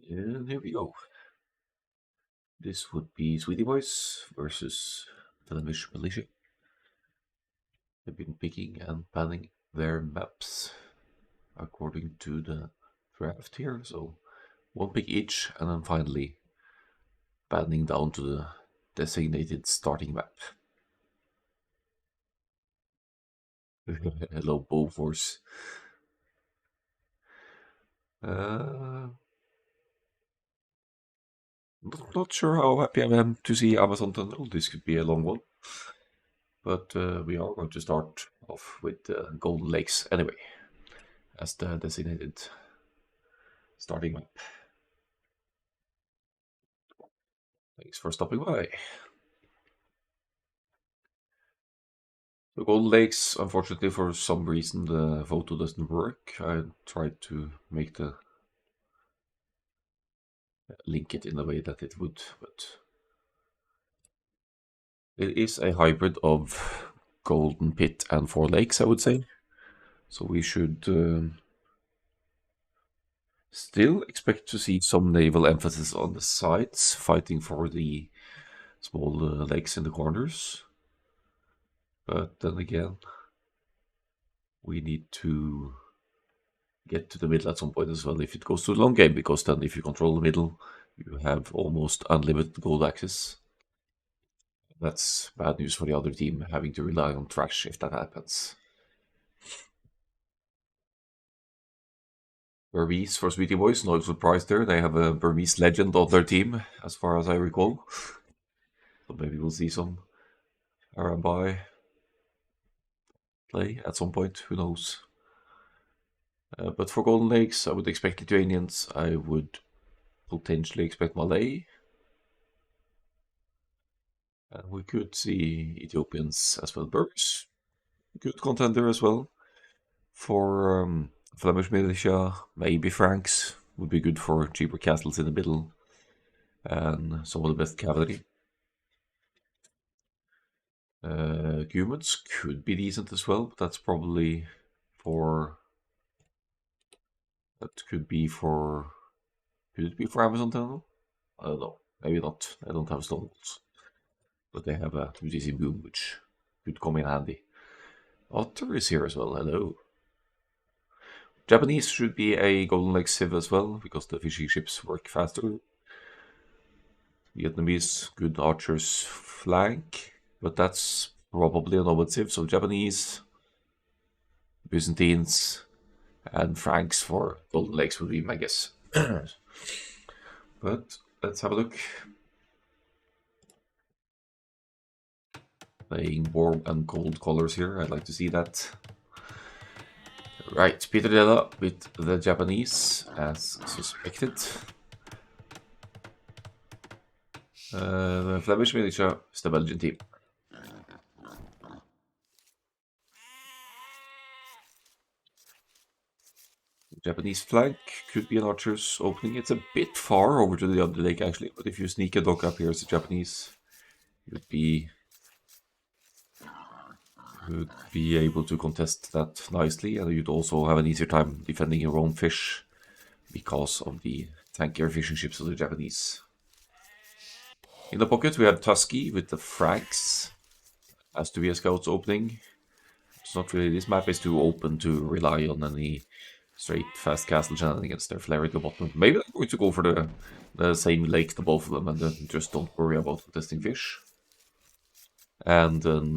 And here we go. This would be Sweety Boys versus Flemish Militia. They've been picking and panning their maps according to the draft here. So one pick each, and then finally panning down to the designated starting map. Hello, Bowforce. Not sure how happy I am to see Amazon Tunnel. This could be a long one. But we are going to start off with Golden Lakes anyway, as the designated starting map. Thanks for stopping by. The Golden Lakes, unfortunately, for some reason, the photo doesn't work. I tried to make the link it in the way that it would, but it is a hybrid of Golden Pit and Four Lakes, I would say. So we should still expect to see some naval emphasis on the sides, fighting for the small lakes in the corners. But then again, we need to get to the middle at some point as well if it goes to the long game, because then if you control the middle, you have almost unlimited gold access. That's bad news for the other team, having to rely on trash if that happens. Burmese for Sweety Boys, no surprise there. They have a Burmese legend on their team, as far as I recall. So maybe we'll see some Arambai play at some point, who knows. But for Golden Lakes, I would expect Lithuanians. I would potentially expect Malay. And we could see Ethiopians as well. Burks, good contender as well. For Flemish Militia, maybe Franks would be good for cheaper castles in the middle. And some of the best cavalry. Humans could be decent as well, but that's probably for... That could be for... Could it be for Amazon Tunnel? I don't know. Maybe not. I don't have stone walls. But they have a UTC boom, which could come in handy. Otter is here as well. Hello. Japanese should be a Golden Lake Civ as well, because the fishing ships work faster. Vietnamese, good archers flank, but that's probably a nomad Civ. So Japanese, Byzantines, and Franks for Golden Lakes would be my guess. But let's have a look. Playing warm and cold colors here. I'd like to see that. Right, Peter Della with the Japanese as suspected. The Flemish Militia is the Belgian team. The Japanese flank could be an archer's opening. It's a bit far over to the other lake actually, but if you sneak a dock up here as a Japanese, you'd be able to contest that nicely, and you'd also have an easier time defending your own fish because of the tankier fishing ships of the Japanese. In the pocket we have Tusky with the Franks as to be a scout's opening. It's not really, this map is too open to rely on any straight fast castle shenanigans. They're flaring the bottom. Maybe they're going to go for the same lake to both of them and then just don't worry about contesting fish. And then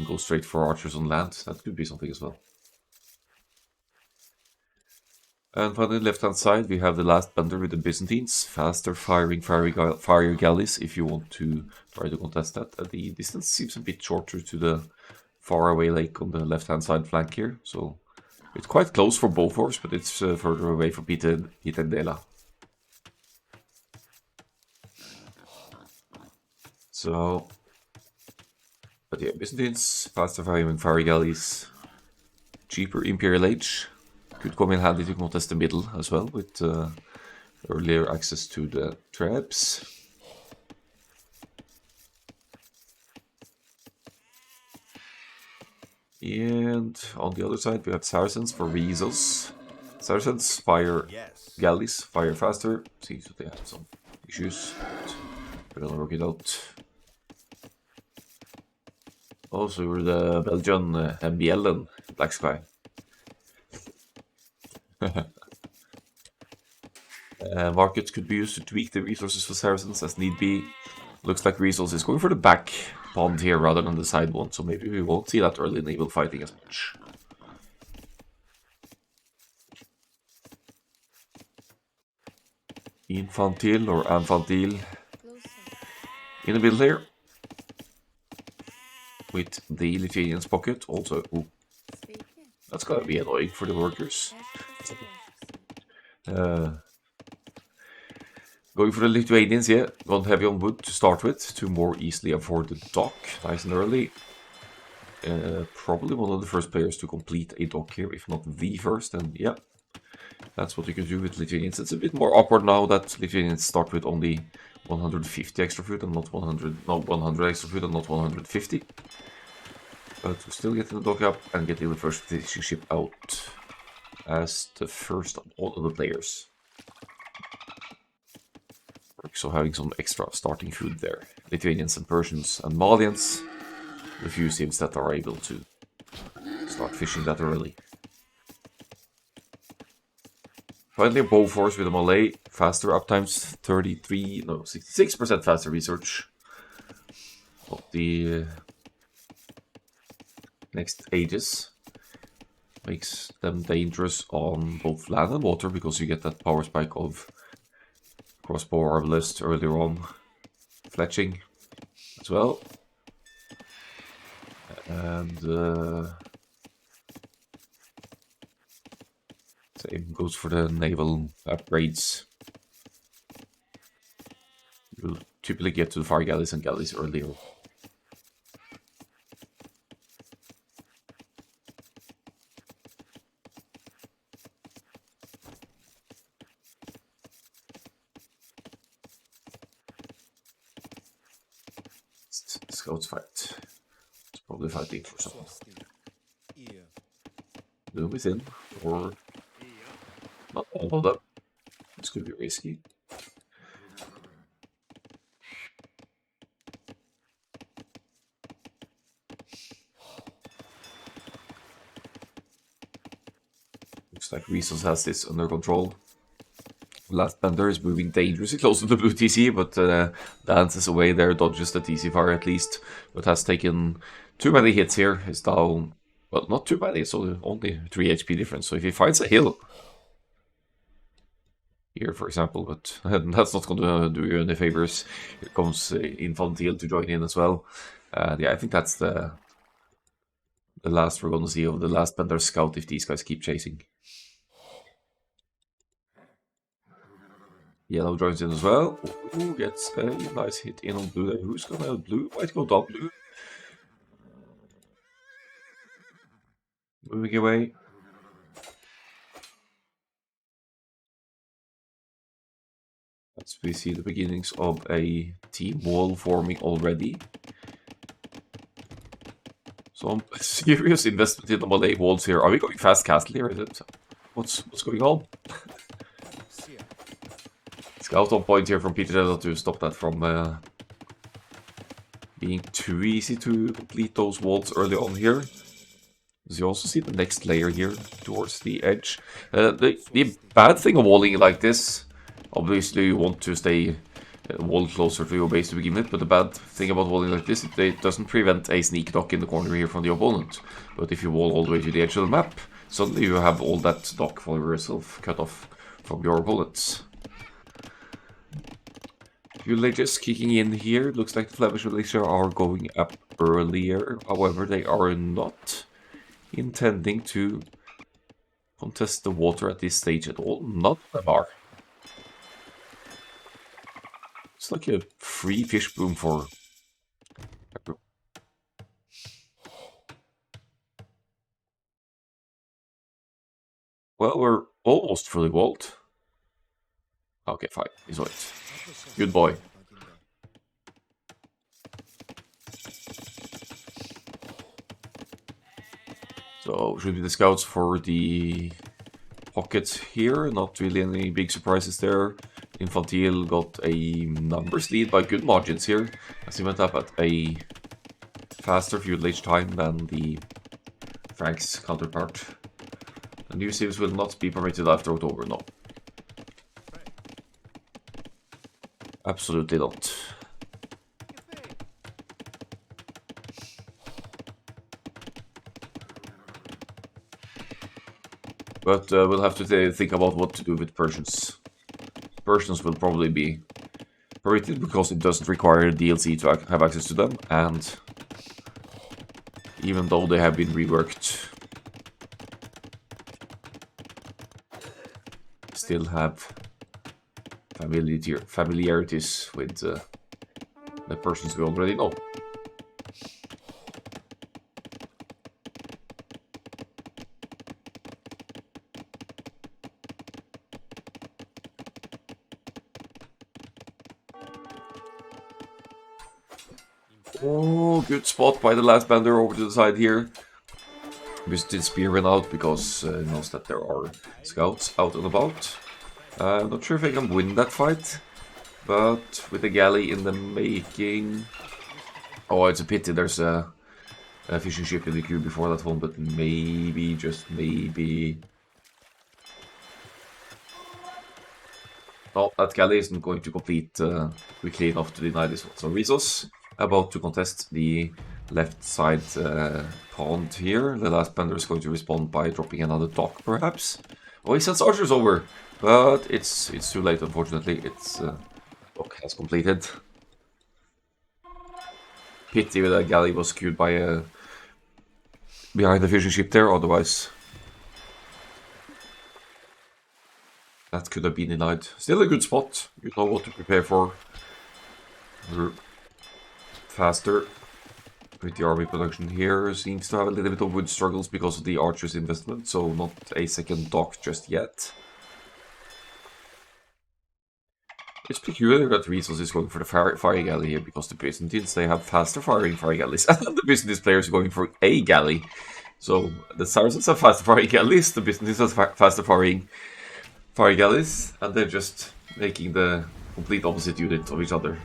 go straight for archers on land. That could be something as well. And finally, left-hand side, we have the last bender with the Byzantines. Faster firing fire galleys if you want to try to contest that. The distance seems a bit shorter to the faraway lake on the left-hand side flank here. So it's quite close for Bofors, but it's further away for Peter Dela. So... But yeah, Byzantines, faster firing fire galleys, cheaper Imperial Age. Could come in handy to contest the middle as well, with earlier access to the traps. And on the other side we have Saracens for Rizos. Saracens fire galleys, fire faster. Seems that they have some issues. We're gonna work it out. Also, we're the Belgian MBL and Black Sky. Markets could be used to tweak the resources for Saracens as need be. Looks like resources is going for the back pond here rather than the side one, so maybe we won't see that early naval fighting as much. Infantile or infantile in the middle here. With the Lithuanian's pocket also. Ooh, that's gonna be annoying for the workers. Going for the Lithuanians, yeah. Gone heavy on wood to start with to more easily afford the dock. Nice and early. Probably one of the first players to complete a dock here, if not the first. And yeah, that's what you can do with Lithuanians. It's a bit more awkward now that Lithuanians start with only 150 extra food and not 100. No, 100 extra food and not 150. But we're still getting the dock up and getting the first fishing ship out as the first of all of the players. So having some extra starting food there. Lithuanians and Persians and Malians, the few sims that are able to start fishing that early. Finally a bow force with a Malay, faster uptimes, 66% faster research of the next ages. Makes them dangerous on both land and water because you get that power spike of crossbow arbalist earlier on, fletching as well, and same goes for the naval upgrades. You'll typically get to the fire galleys and galleys earlier. Scouts fight. It's probably fighting for something. Doom is in, or not all of them. This could be risky. Looks like Resource has this under control. Last Bender is moving dangerously close to the blue TC, but dances away there, dodges the TC fire at least, but has taken too many hits here. Is down, well, not too many, it's only 3 HP difference. So if he finds a hill here, for example, but that's not going to do you any favors. Here comes Infantile to join in as well. Yeah, I think that's the last we're going to see of the last Bender scout if these guys keep chasing. Yellow joins in as well. Ooh, gets a nice hit in on blue. Who's gonna have blue? Might go down blue. Moving away. As we see the beginnings of a team wall forming already. Some serious investment in the Malay walls here. Are we going fast castle here? Is it? What's going on? Scout on point here from Peter to stop that from being too easy to complete those walls early on here. As you also see the next layer here towards the edge. The bad thing of walling like this, obviously you want to stay wall closer to your base to begin with, but the bad thing about walling like this, it doesn't prevent a sneak dock in the corner here from the opponent. But if you wall all the way to the edge of the map, suddenly you have all that dock for yourself cut off from your opponents. Villagers kicking in here. Looks like the Flemish Militia are going up earlier. However, they are not intending to contest the water at this stage at all. None of them are. It's like a free fish boom for everyone. Well, we're almost fully walled. Okay, fine. He's right. Good boy. So, should be the scouts for the pockets here, not really any big surprises there. Infantile got a numbers lead by good margins here, as he went up at a faster feudal age time than the Frank's counterpart. The new civs will not be permitted after October, no. Absolutely not. But we'll have to think about what to do with Persians. Persians will probably be permitted because it doesn't require DLC to have access to them, and even though they have been reworked, still have familiarities with the Persians we already know. Oh, good spot by the last bender over to the side here. Visited Spear went out because he knows that there are scouts out and about. I'm not sure if I can win that fight, but with the galley in the making... Oh, it's a pity there's a fishing ship in the queue before that one, but maybe, just maybe... No, that galley isn't going to complete quickly enough to deny this one. So Rizos about to contest the left side pond here. The last bender is going to respond by dropping another dock, perhaps. Oh, he sends archers over, but it's too late, unfortunately. Its dock has completed. Pity that galley was skewed by behind the fishing ship there, otherwise that could have been denied. Still a good spot. You know what to prepare for. Faster with the army production here. Seems to have a little bit of wood struggles because of the archers investment, so not a second dock just yet. It's peculiar that Rizos is going for the fire galley here, because the Byzantines, they have faster firing fire galleys, and the Byzantines players are going for a galley. So the Saracens have faster firing galleys, the Byzantines have faster firing fire galleys, and they're just making the complete opposite unit of each other.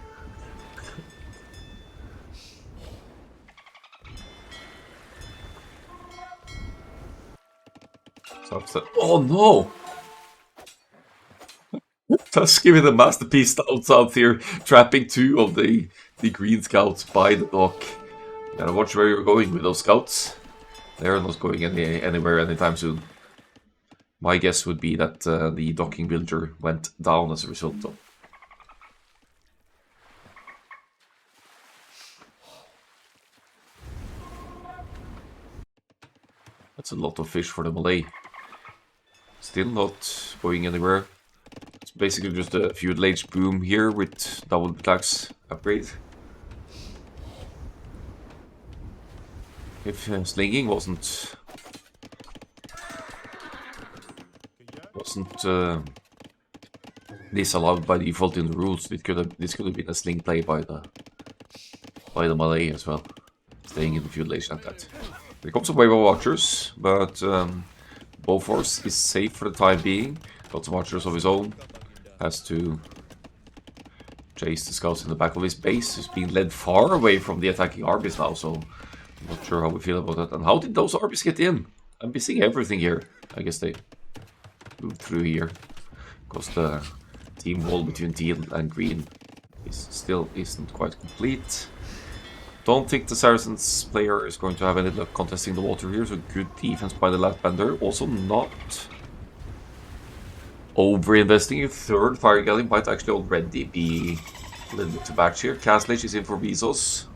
So upset. Oh no! Just giving the masterpiece scouts out here, trapping two of the green scouts by the dock. Gotta watch where you're going with those scouts. They're not going anywhere anytime soon. My guess would be that the docking villager went down as a result, though. That's a lot of fish for the Malay. Still not going anywhere. It's basically just a feudal age boom here with double tax upgrade. If slinging wasn't disallowed by default in the rules, this could have been a sling play by the Malay as well, staying in the feudal age like that. There comes a wave of archers, but Bofors is safe for the time being. Got some archers of his own. Has to chase the scouts in the back of his base. He's being led far away from the attacking armies now, so I'm not sure how we feel about that. And how did those armies get in? I'm missing everything here. I guess they moved through here, because the team wall between teal and green still isn't quite complete. Don't think the Saracens player is going to have any luck contesting the water here, so good defense by the last bender. Also not over-investing. A third fire galley might actually already be a little bit too back here. Castle Age is in for Bezos.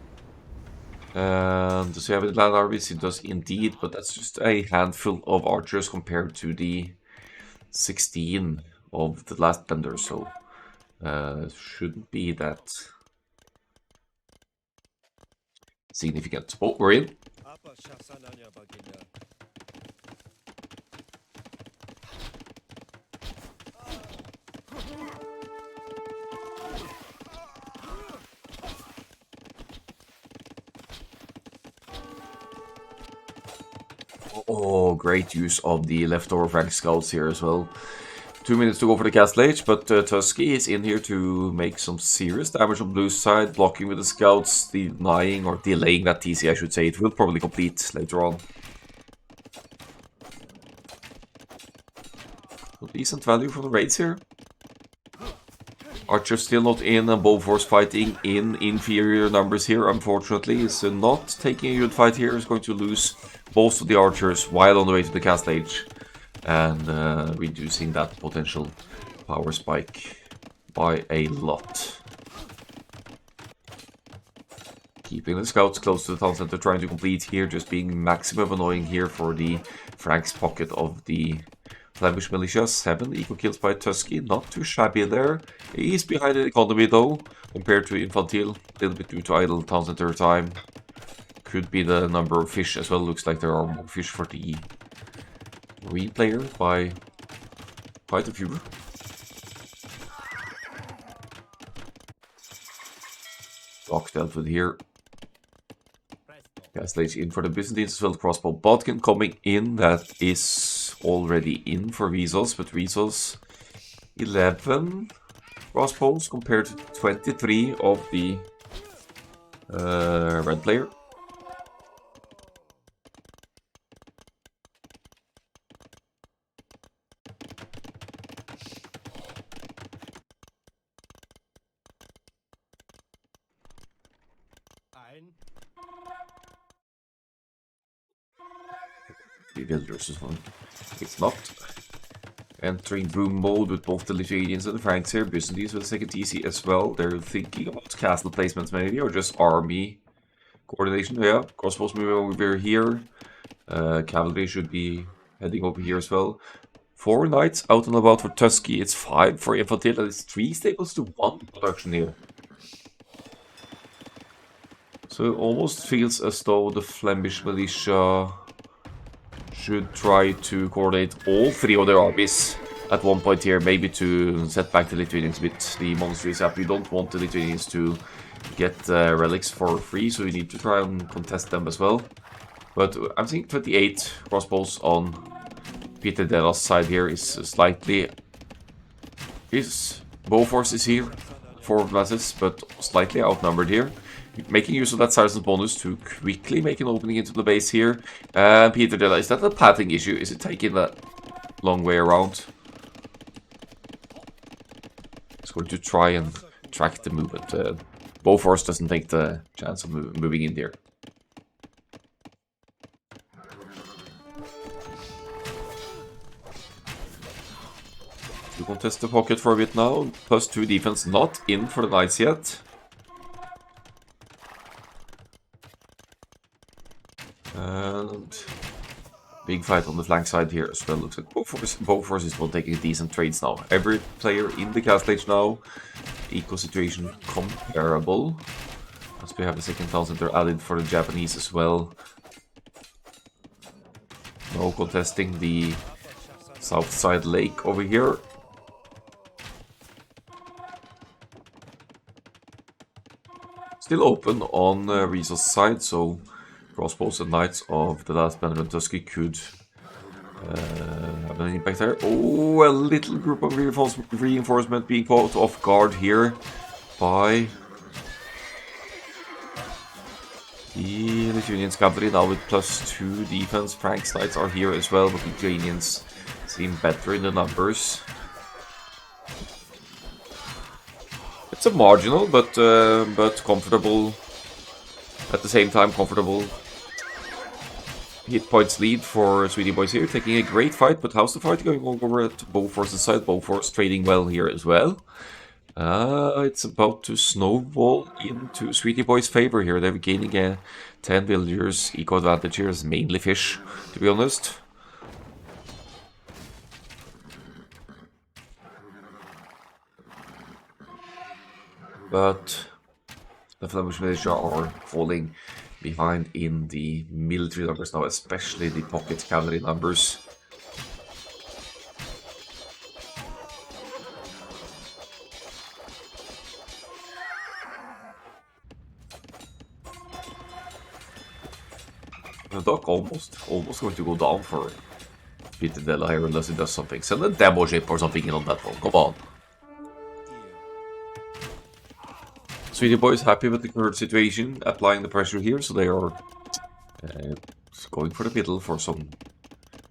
Does he have any land armies? He does indeed, but that's just a handful of archers compared to the 16 of the last bender, so shouldn't be that significant. Oh, we're in. Oh, great use of the leftover Frank scouts here as well. 2 minutes to go for the Castle Age, but Tusky is in here to make some serious damage on Blue's side, blocking with the scouts, denying or delaying that TC, I should say. It will probably complete later on. So decent value for the raids here. Archer still not in, and Bowforce fighting in inferior numbers here, unfortunately. Is not taking a good fight here, is going to lose most of the archers while on the way to the Castle Age. And reducing that potential power spike by a lot. Keeping the scouts close to the town center, trying to complete here, just being maximum annoying here for the Frank's pocket of the Flemish Militia. 7 eco kills by Tusky, not too shabby there. He's behind the economy though, compared to Infantile, a little bit due to idle town center time. Could be the number of fish as well, looks like there are more fish for the Marine player by quite a few. Rock dealt with here. Castle Age in for the Byzantines as well. Crossbow Bodkin coming in. That is already in for Rizos, but Rizos 11 crossbows compared to 23 of the red player. The villagers as well. It's not. Entering boom mode with both the Lithuanians and the Franks here. Byzantines with the second TC as well. They're thinking about castle placements maybe, or just army coordination. Yeah, crossbows moving over here. Cavalry should be heading over here as well. 4 knights out and about for Tusky. It's 5 for Infantile. And it's 3 stables to 1 production here. So it almost feels as though the Flemish Militia should try to coordinate all 3 of their armies at one point here, maybe to set back the Lithuanians a bit. The monastery is up. We don't want the Lithuanians to get relics for free, so we need to try and contest them as well. But I'm thinking 28 crossbows on Peter Della's side here is slightly... Bowforce is here, 4 masses, but slightly outnumbered here. Making use of that Saracen bonus to quickly make an opening into the base here. And Peter Della, is that a pathing issue? Is it taking that long way around? It's going to try and track the movement. Bowforce doesn't take the chance of moving in there. To contest the pocket for a bit now. +2 defense not in for the knights yet. And big fight on the flank side here as well. Looks like Bowforce is one taking decent trades now. Every player in the Castle Age now. Eco situation comparable. As we have a second town center added for the Japanese as well. No contesting the south side lake over here. Still open on Rizos' side, so crossbows and knights of the last Banner and Tusky could have an impact there. Oh, a little group of reinforcement being caught off guard here by the Lithuanians cavalry now with +2 defense. Frank's knights are here as well, but Lithuanians seem better in the numbers. It's a marginal, but comfortable. At the same time, comfortable hit points lead for Sweety Boys here, taking a great fight. But how's the fight going over at Bowforce's side? Bowforce trading well here as well. It's about to snowball into Sweety Boys' favor here. They're gaining 10 villagers. Eco advantage here is mainly fish, to be honest. But the Flemish Militia are falling behind in the military numbers now, especially the pocket cavalry numbers. The duck almost going to go down for Pittadella here unless it does something. Send a demo ship or something in on that one. Come on. Sweety Boys happy with the current situation, applying the pressure here, so they are going for the middle for some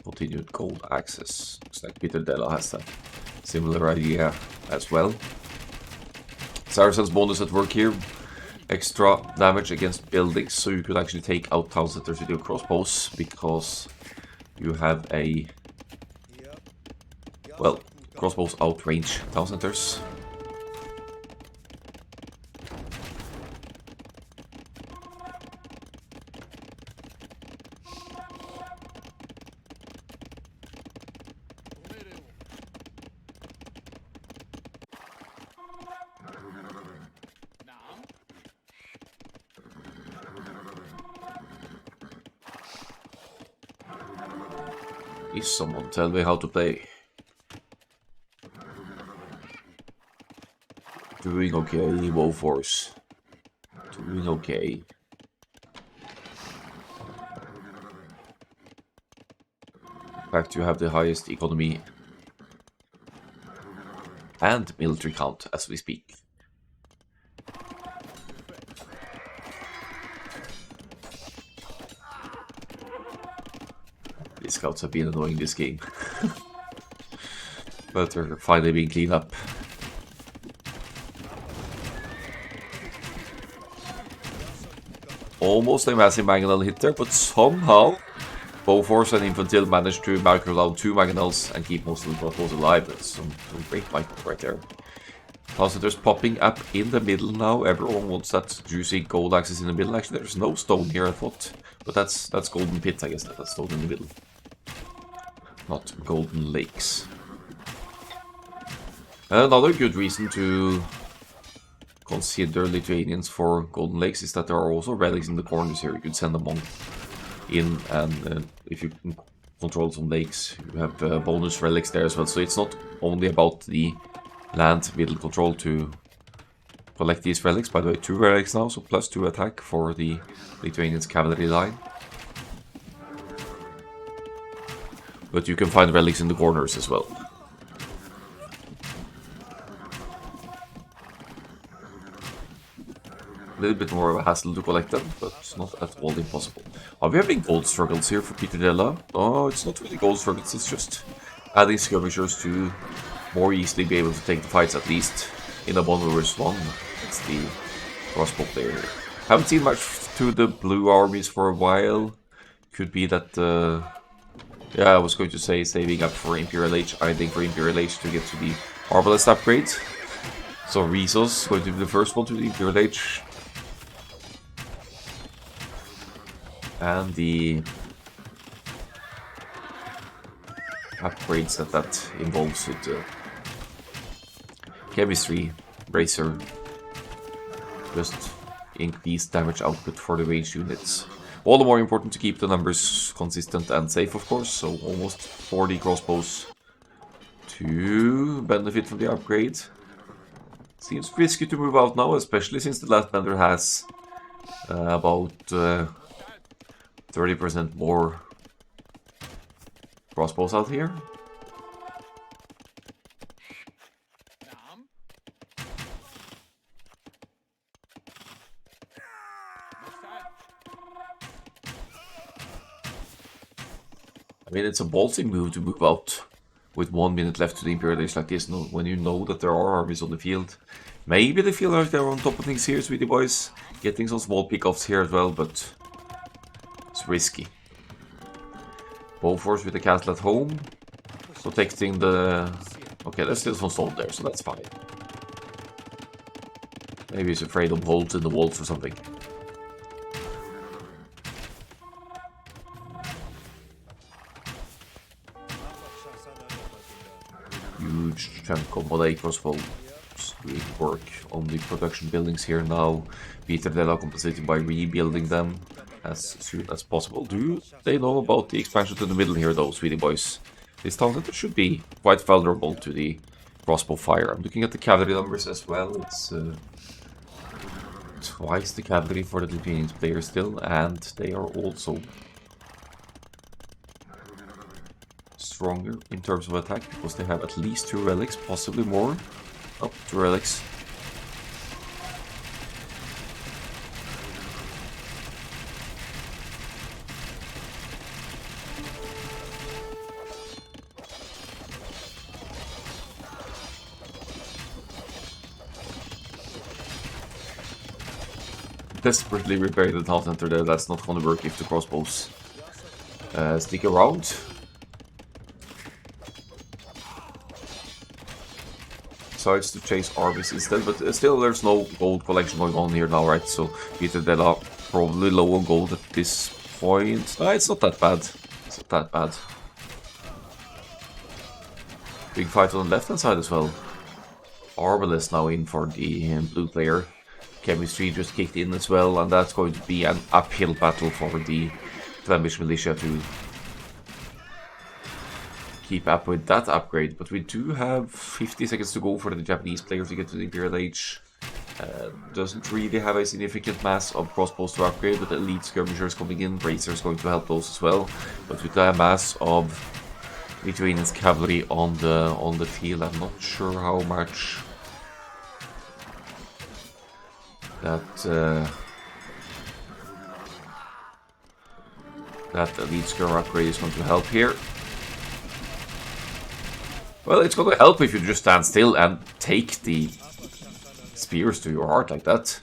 continued gold access. Looks like Pittadella has that similar idea as well. Saracen's bonus at work here. Extra damage against buildings, so you could actually take out town centers with your crossbows because you have a, well, crossbows outrange town centers. Please someone tell me how to play. Doing okay, WoW Force. Doing okay. In fact, you have the highest economy and military count as we speak. These scouts have been annoying this game. But they're finally being cleaned up. Almost a massive mangonel hit there, but somehow Bowforce and Infantil managed to micro down 2 mangonels and keep most of the crossbows alive. That's some great micro right there. Translators popping up in the middle now. Everyone wants that juicy gold axis in the middle. Actually, there's no stone here, I thought. But that's golden pit, I guess. That's stone in the middle. Not golden lakes. Another good reason to consider Lithuanians for golden lakes is that there are also relics in the corners here. You could send them on in, and if you can control some lakes, you have bonus relics there as well. So it's not only about the land middle control to collect these relics. By the way, 2 relics now, so plus 2 attack for the Lithuanians cavalry line. But you can find relics in the corners as well. A little bit more of a hassle to collect them, but not at all impossible. Are we having gold struggles here for Pittadella? Oh, it's not really gold struggles, it's just adding skirmishers to more easily be able to take the fights, at least in a 1 vs 1. That's the crossbow player. Haven't seen much to the blue armies for a while. Could be that, yeah, I was going to say saving up for Imperial Age, I think for Imperial Age to get to the Arbalest upgrade. So Rizos going to be the first one to the Imperial Age. And the upgrades that involves with chemistry, bracer, just increased damage output for the range units. All the more important to keep the numbers consistent and safe, of course. So almost 40 crossbows to benefit from the upgrade. Seems risky to move out now, especially since the last bender has about 30% more crossbows out here. I mean, it's a ballsy move to move out with 1 minute left to the Imperial Age like this, when you know that there are armies on the field. Maybe they feel like they're on top of things here, Sweety Boys. Getting some small pickoffs here as well, but it's risky. Bowforce with the castle at home. Protecting the... Okay, there's still some stone there, so that's fine. Maybe he's afraid of holes in the walls or something. Huge chunk of Malay crossbows doing work on the production buildings here now. Pittadella compensating by rebuilding them as soon as possible. Do they know about the expansion to the middle here though, Sweety Boys? This town center should be quite vulnerable to the crossbow fire. I'm looking at the cavalry numbers as well. It's twice the cavalry for the Lithuanian players still, and they are also stronger in terms of attack because they have at least 2 relics, possibly more. Oh, 2 relics. Desperately repairing the town center there. That's not gonna work if the crossbows stick around. Decides to chase armies instead, but still there's no gold collection going on here now, right? So Peter Della probably low on gold at this point. No, it's not that bad. It's not that bad. Big fight on the left hand side as well. Arbalest now in for the blue player. Chemistry just kicked in as well, and that's going to be an uphill battle for the Flemish Militia to keep up with that upgrade. But we do have 50 seconds to go for the Japanese players to get to the Imperial Age. Doesn't really have a significant mass of crossbows to upgrade, with elite skirmishers coming in. Racers going to help those as well. But with a mass of Lithuanians cavalry on the field, I'm not sure how much that elite skirm upgrade is going to help here. Well, it's going to help if you just stand still and take the spears to your heart like that.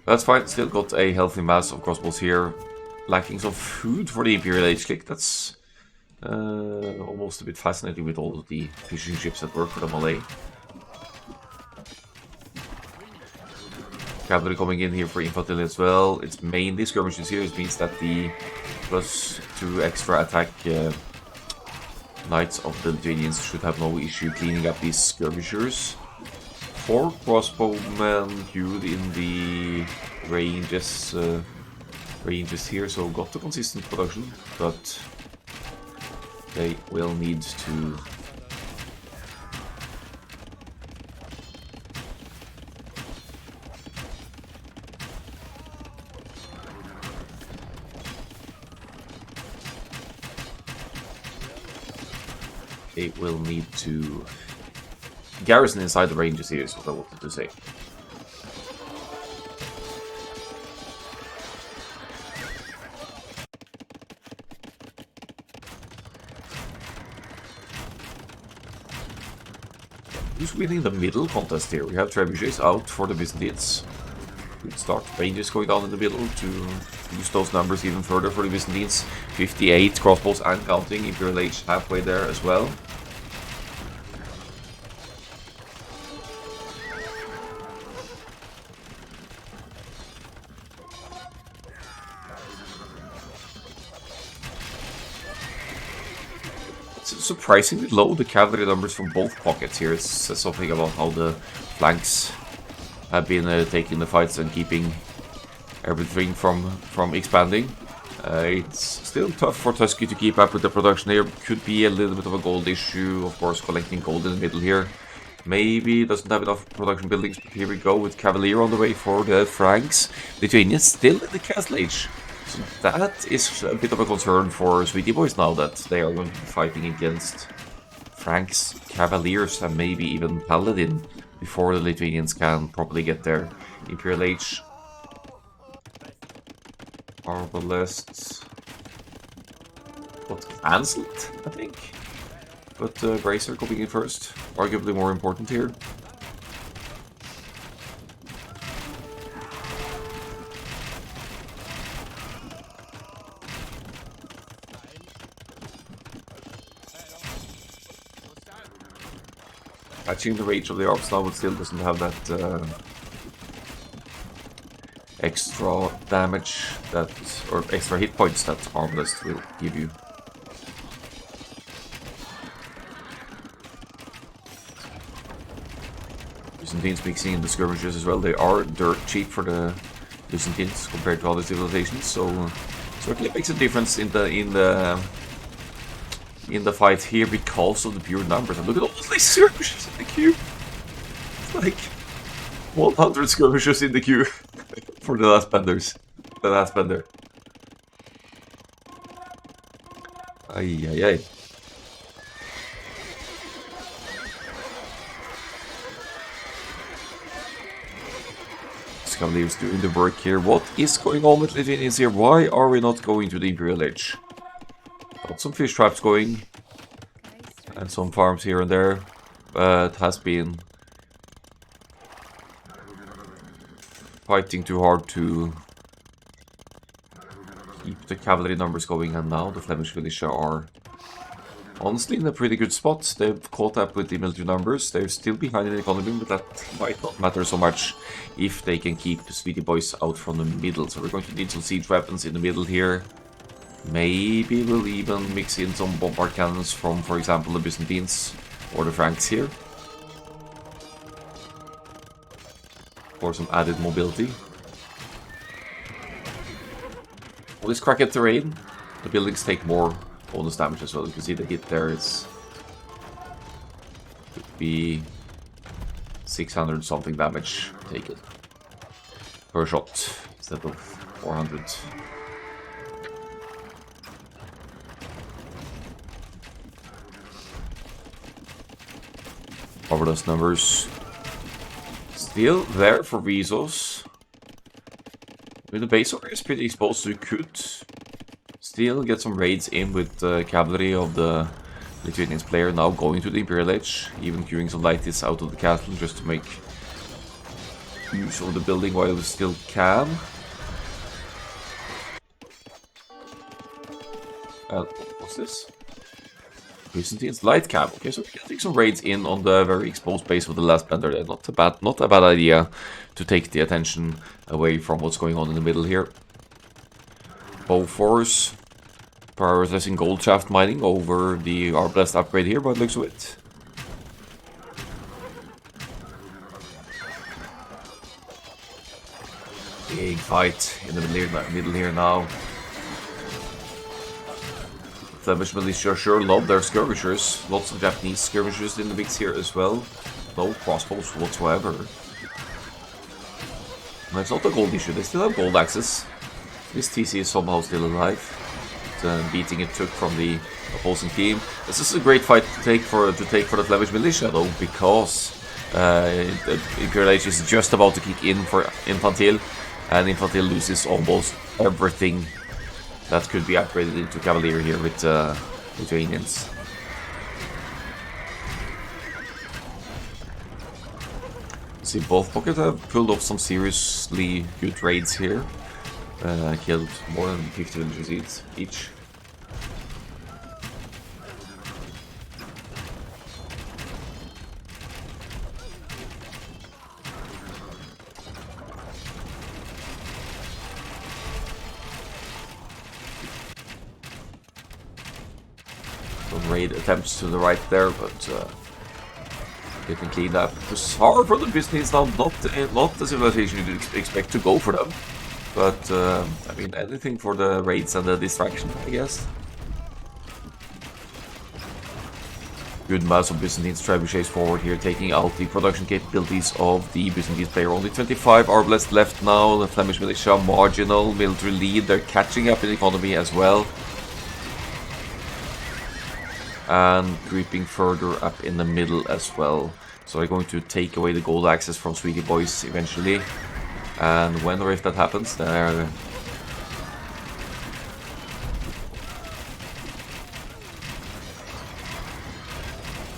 That's fine. Still got a healthy mass of crossbows here. Lacking some food for the Imperial Age click. That's almost a bit fascinating with all of the fishing ships that work for the Malay. Cavalry coming in here for infantry as well. It's mainly skirmishes here, which means that the +2 extra attack knights of the Lithuanians should have no issue cleaning up these skirmishers. 4 crossbowmen queued in the ranges here, so got the consistent production, but they will need to garrison inside the ranges here, is what I wanted to say. Who's winning the middle contest here? We have trebuchets out for the Byzantines. Good start. Ranges going down in the middle to use those numbers even further for the Byzantines. 58 crossbows and counting. Imperial Age halfway there as well. Surprisingly low, the cavalry numbers from both pockets here. It says something about how the flanks have been taking the fights and keeping everything from expanding. It's still tough for Tusky to keep up with the production here. Could be a little bit of a gold issue, of course, collecting gold in the middle here. Maybe doesn't have enough production buildings, but here we go with Cavalier on the way for the Franks. Lithuanians still in the Castle Age. So that is a bit of a concern for Sweety Boys now, that they are going to be fighting against Franks, Cavaliers, and maybe even Paladin before the Lithuanians can properly get their Imperial Age. Arbalests got cancelled, I think. But Bracer coming in first, arguably more important here. Matching the range of the Arps now, but still doesn't have that extra damage or extra hit points that Arbalest will give you. Byzantines mixing in the skirmishes as well. They are dirt cheap for the Byzantines compared to other civilizations, so certainly makes a difference in the fight here because of the pure numbers. And look at all these skirmishes in the queue. It's like 100 skirmishes in the queue for the last benders. The last bender. Ay. course, Cavaliers doing the work here. What is going on with Lithuanians here? Why are we not going to the Imperial Edge? Got some fish traps going. And some farms here and there. But has been fighting too hard to keep the cavalry numbers going. And now the Flemish Militia are honestly in a pretty good spot. They've caught up with the military numbers. They're still behind in the economy, but that might not matter so much if they can keep Sweety Boys out from the middle. So we're going to need some siege weapons in the middle here. Maybe we'll even mix in some bombard cannons from, for example, the Byzantines or the Franks here. For some added mobility. Well, this cracked terrain, the buildings take more bonus damage as well. You can see the hit there is could be 600 something damage taken per shot instead of 400. Over those numbers. Still there for resource. With the base area is pretty exposed, so you could still get some raids in with the cavalry of the Lithuanians player now going to the Imperial Edge, even queuing some lighties out of the castle just to make use of the building while we still can. What's this? Byzantines light cab. Okay, so we're getting some raids in on the very exposed base of the last bender there. Not a bad idea to take the attention away from what's going on in the middle here. Bow force prioritizing gold shaft mining over the Arblast upgrade here by the looks of it. Big fight in the middle here now. Flemish Militia sure love their skirmishers. Lots of Japanese skirmishers in the mix here as well. No crossbows whatsoever. And it's not a gold issue, they still have gold access. This TC is somehow still alive. Beating it took from the opposing team. This is a great fight to take for the Flemish Militia though, because Imperial Age is just about to kick in for Infantile, and Infantile loses almost everything that could be upgraded into Cavalier here with Lithuanians. See, both pockets have pulled off some seriously good raids here. Killed more than 50 villagers each. Raid attempts to the right there, but getting cleaned up. It's hard for the Byzantines now, not the civilization you'd expect to go for them. But, I mean, anything for the raids and the distraction, I guess. Good mass of Byzantines trebuchets forward here, taking out the production capabilities of the Byzantine player. Only 25 are blessed left now. The Flemish Militia, marginal military lead. They're catching up in economy as well. And creeping further up in the middle as well. So they're going to take away the gold access from Sweety Boys eventually. And when or if that happens, they're...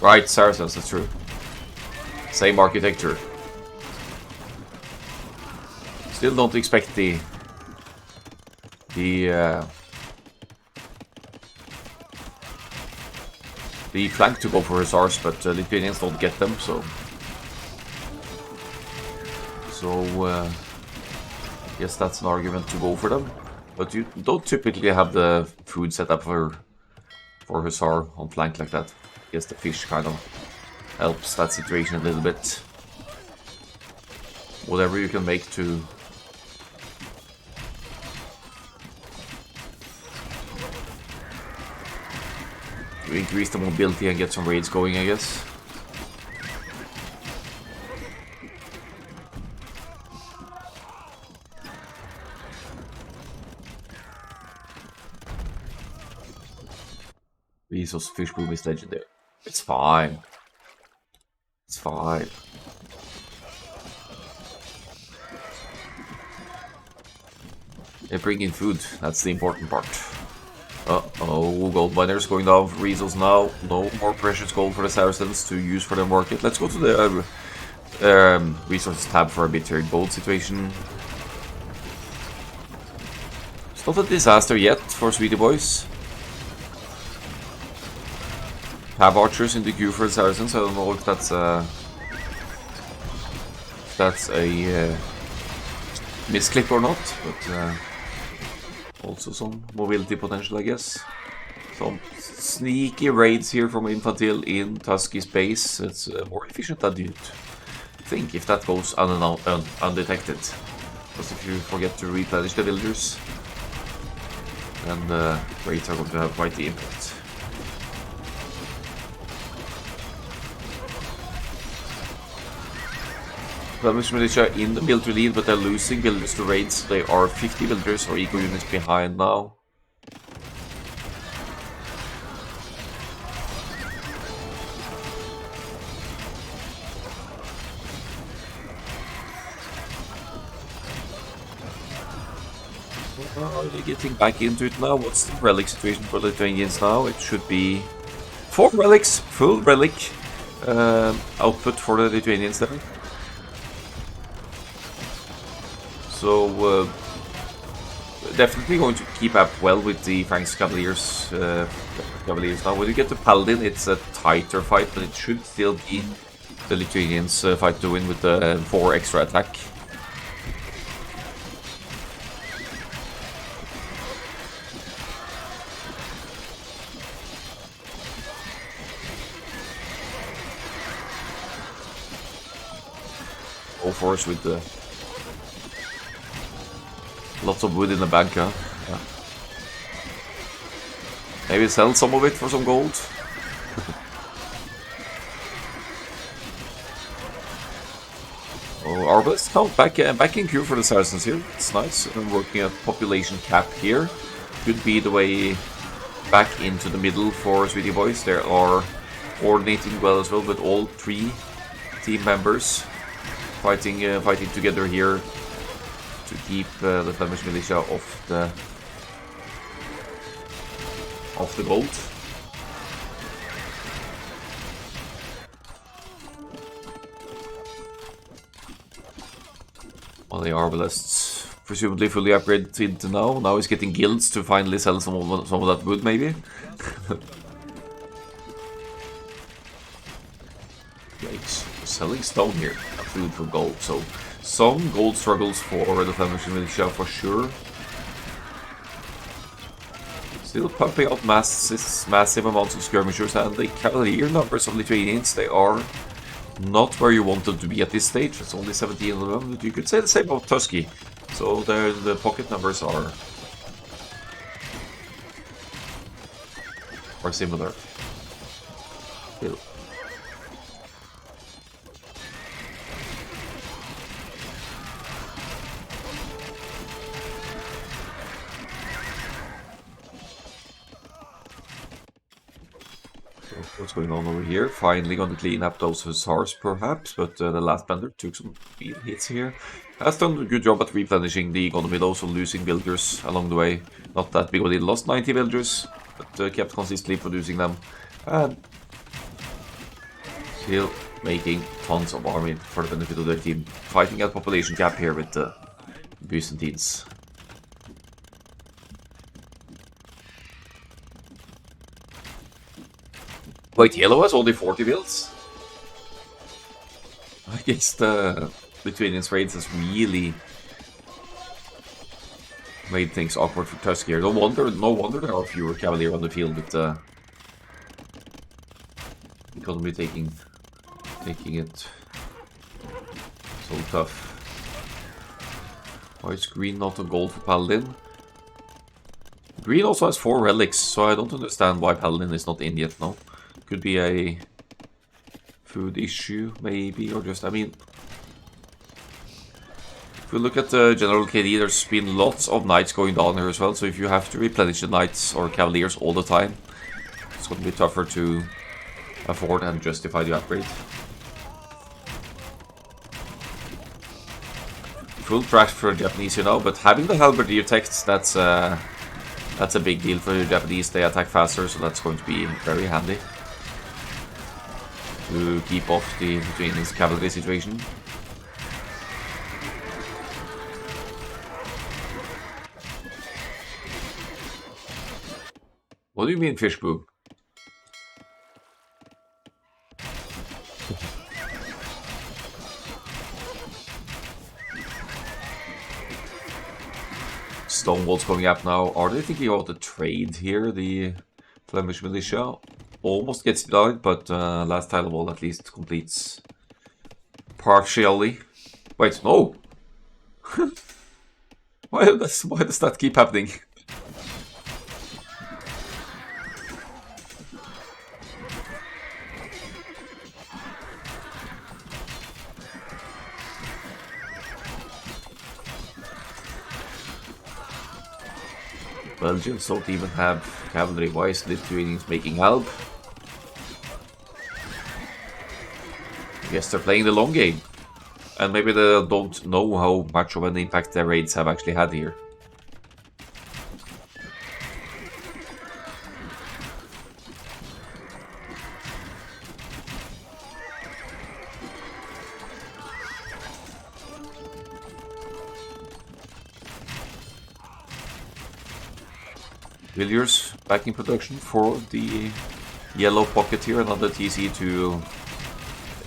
Right, Saracens, that's true. Same architecture. Still don't expect the flank to go for hussars, but Lithuanians don't get them, so I guess that's an argument to go for them. But you don't typically have the food set up for hussar on flank like that. I guess the fish kind of helps that situation a little bit. Whatever you can make to increase the mobility and get some raids going, I guess. Bezos fish boom is legendary. It's fine. It's fine. They bring in food, that's the important part. Uh-oh, gold miners going down for resources now. No more precious gold for the Saracens to use for their market. Let's go to the resources tab for a bit here. Gold situation. It's not a disaster yet for Sweety Boys. Have archers in the queue for the Saracens. I don't know if that's a misclick or not, but also some mobility potential, I guess. Some sneaky raids here from Infantil in Tusky's base. It's more efficient than you'd think if that goes undetected. Because if you forget to replenish the villagers, then the raids are going to have quite the impact. Flemish Militia in the military lead, but they're losing villagers to raids. They are 50 villagers or eco units behind now. Are they getting back into it now? What's the relic situation for the Lithuanians now? It should be 4 relics, full relic output for the Lithuanians there. So definitely going to keep up well with the Franks Cavaliers now. When you get to Paladin, it's a tighter fight, but it should still be the Lithuanians fight to win with the 4 extra attack. Go for us with the lots of wood in the bank, huh? Yeah. Maybe sell some of it for some gold. Oh, Arbalest count back in queue for the Saracens here. It's nice. I'm working at population cap here. Could be the way back into the middle for Sweety Boys. They are coordinating well as well, with all 3 team members fighting together here to keep the Flemish Militia off the gold. Well, the Arbalests presumably fully upgraded now. Now he's getting guilds to finally sell some of that wood, maybe. Yikes. Selling stone here, food for gold, so some gold struggles for the Flemish Militia for sure. Still pumping out massive amounts of skirmishers, and the cavalier numbers of Lithuanians, they are not where you want them to be at this stage. It's only 17 of them, but you could say the same about Tusky. So the pocket numbers are similar. Still. What's going on over here? Finally going to clean up those hussars, perhaps, but the last bender took some speed hits here. Has done a good job at replenishing the economy, though, so losing villagers along the way. Not that big of a deal. Lost 90 villagers, but kept consistently producing them. And still making tons of army for the benefit of their team. Fighting at population cap here with the Byzantines. Wait, yellow has only 40 builds? I guess the Lithuanians raids has really made things awkward for Tusky here. No wonder there are fewer cavalier on the field with the economy taking it so tough. Why is green not a gold for Paladin? Green also has 4 relics, so I don't understand why Paladin is not in yet, no. Could be a food issue, maybe, or just, I mean, if we look at the general KD, there's been lots of knights going down here as well, so if you have to replenish the knights or cavaliers all the time, it's going to be tougher to afford and justify the upgrade. full trash for the Japanese, you know, but having the halberdier text, that's a big deal for the Japanese. They attack faster, so that's going to be very handy to keep off the Lithuanians' cavalry situation. What do you mean, fishboo? Stonewall's coming up now. Are they thinking about the trade here? The Flemish Militia almost gets died, but last tile of all at least completes partially. Wait, no! Why does that keep happening? Belgians don't even have cavalry. Why is Lithuanians making help? I guess they're playing the long game. And maybe they don't know how much of an impact their raids have actually had here. Villiers back in production for the yellow pocket here, another TC to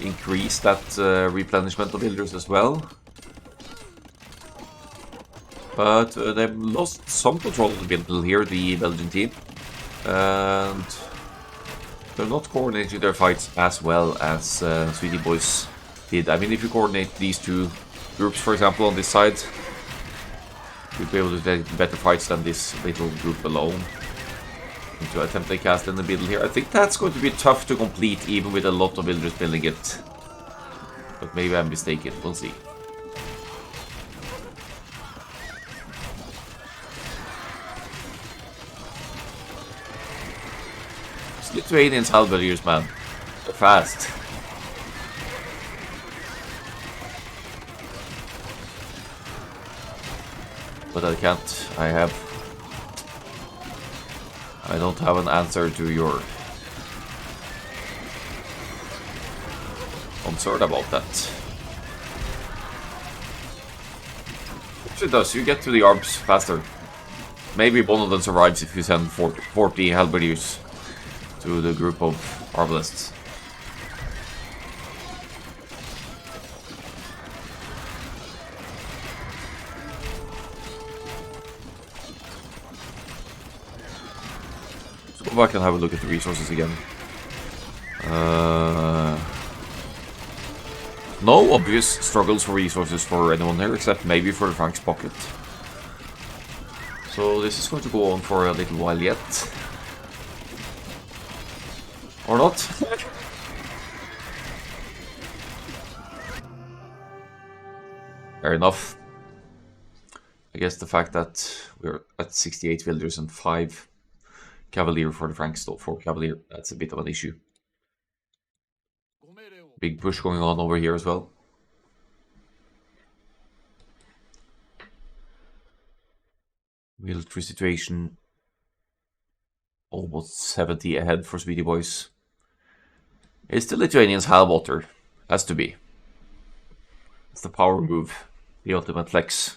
increase that replenishment of Villiers as well. But they've lost some control of the middle here, the Belgian team. And they're not coordinating their fights as well as Sweety Boys did. I mean, if you coordinate these two groups, for example, on this side, you'd be able to take better fights than this little group alone. And to attempt a cast in the middle here. I think that's going to be tough to complete, even with a lot of builders building it. But maybe I'm mistaken, we'll see. These Lithuanians halberdiers, man. They're fast. But I can't. I don't have an answer to your concern about that. Which it does, you get to the arms faster. Maybe one of them survives if you send 40 halberdiers to the group of arbalists. Go back and have a look at the resources again. No obvious struggles for resources for anyone here, except maybe for the Frank's pocket. So this is going to go on for a little while yet. Or not. Fair enough. I guess the fact that we're at 68 villagers and 5 Cavalier for the Franks, though 4 Cavalier, that's a bit of an issue. Big push going on over here as well. Military situation almost 70 ahead for Sweety Boys. It's the Lithuanians Halwater. Has to be. It's the power move. The ultimate flex.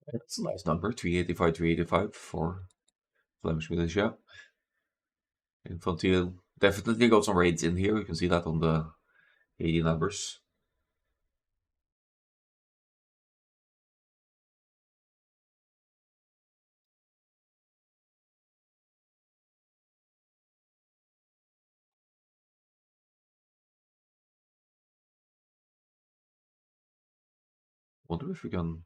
That's a nice number, 385 for Flemish Militia. Infantile definitely got some raids in here, you can see that on the 80 numbers. Wonder if we can...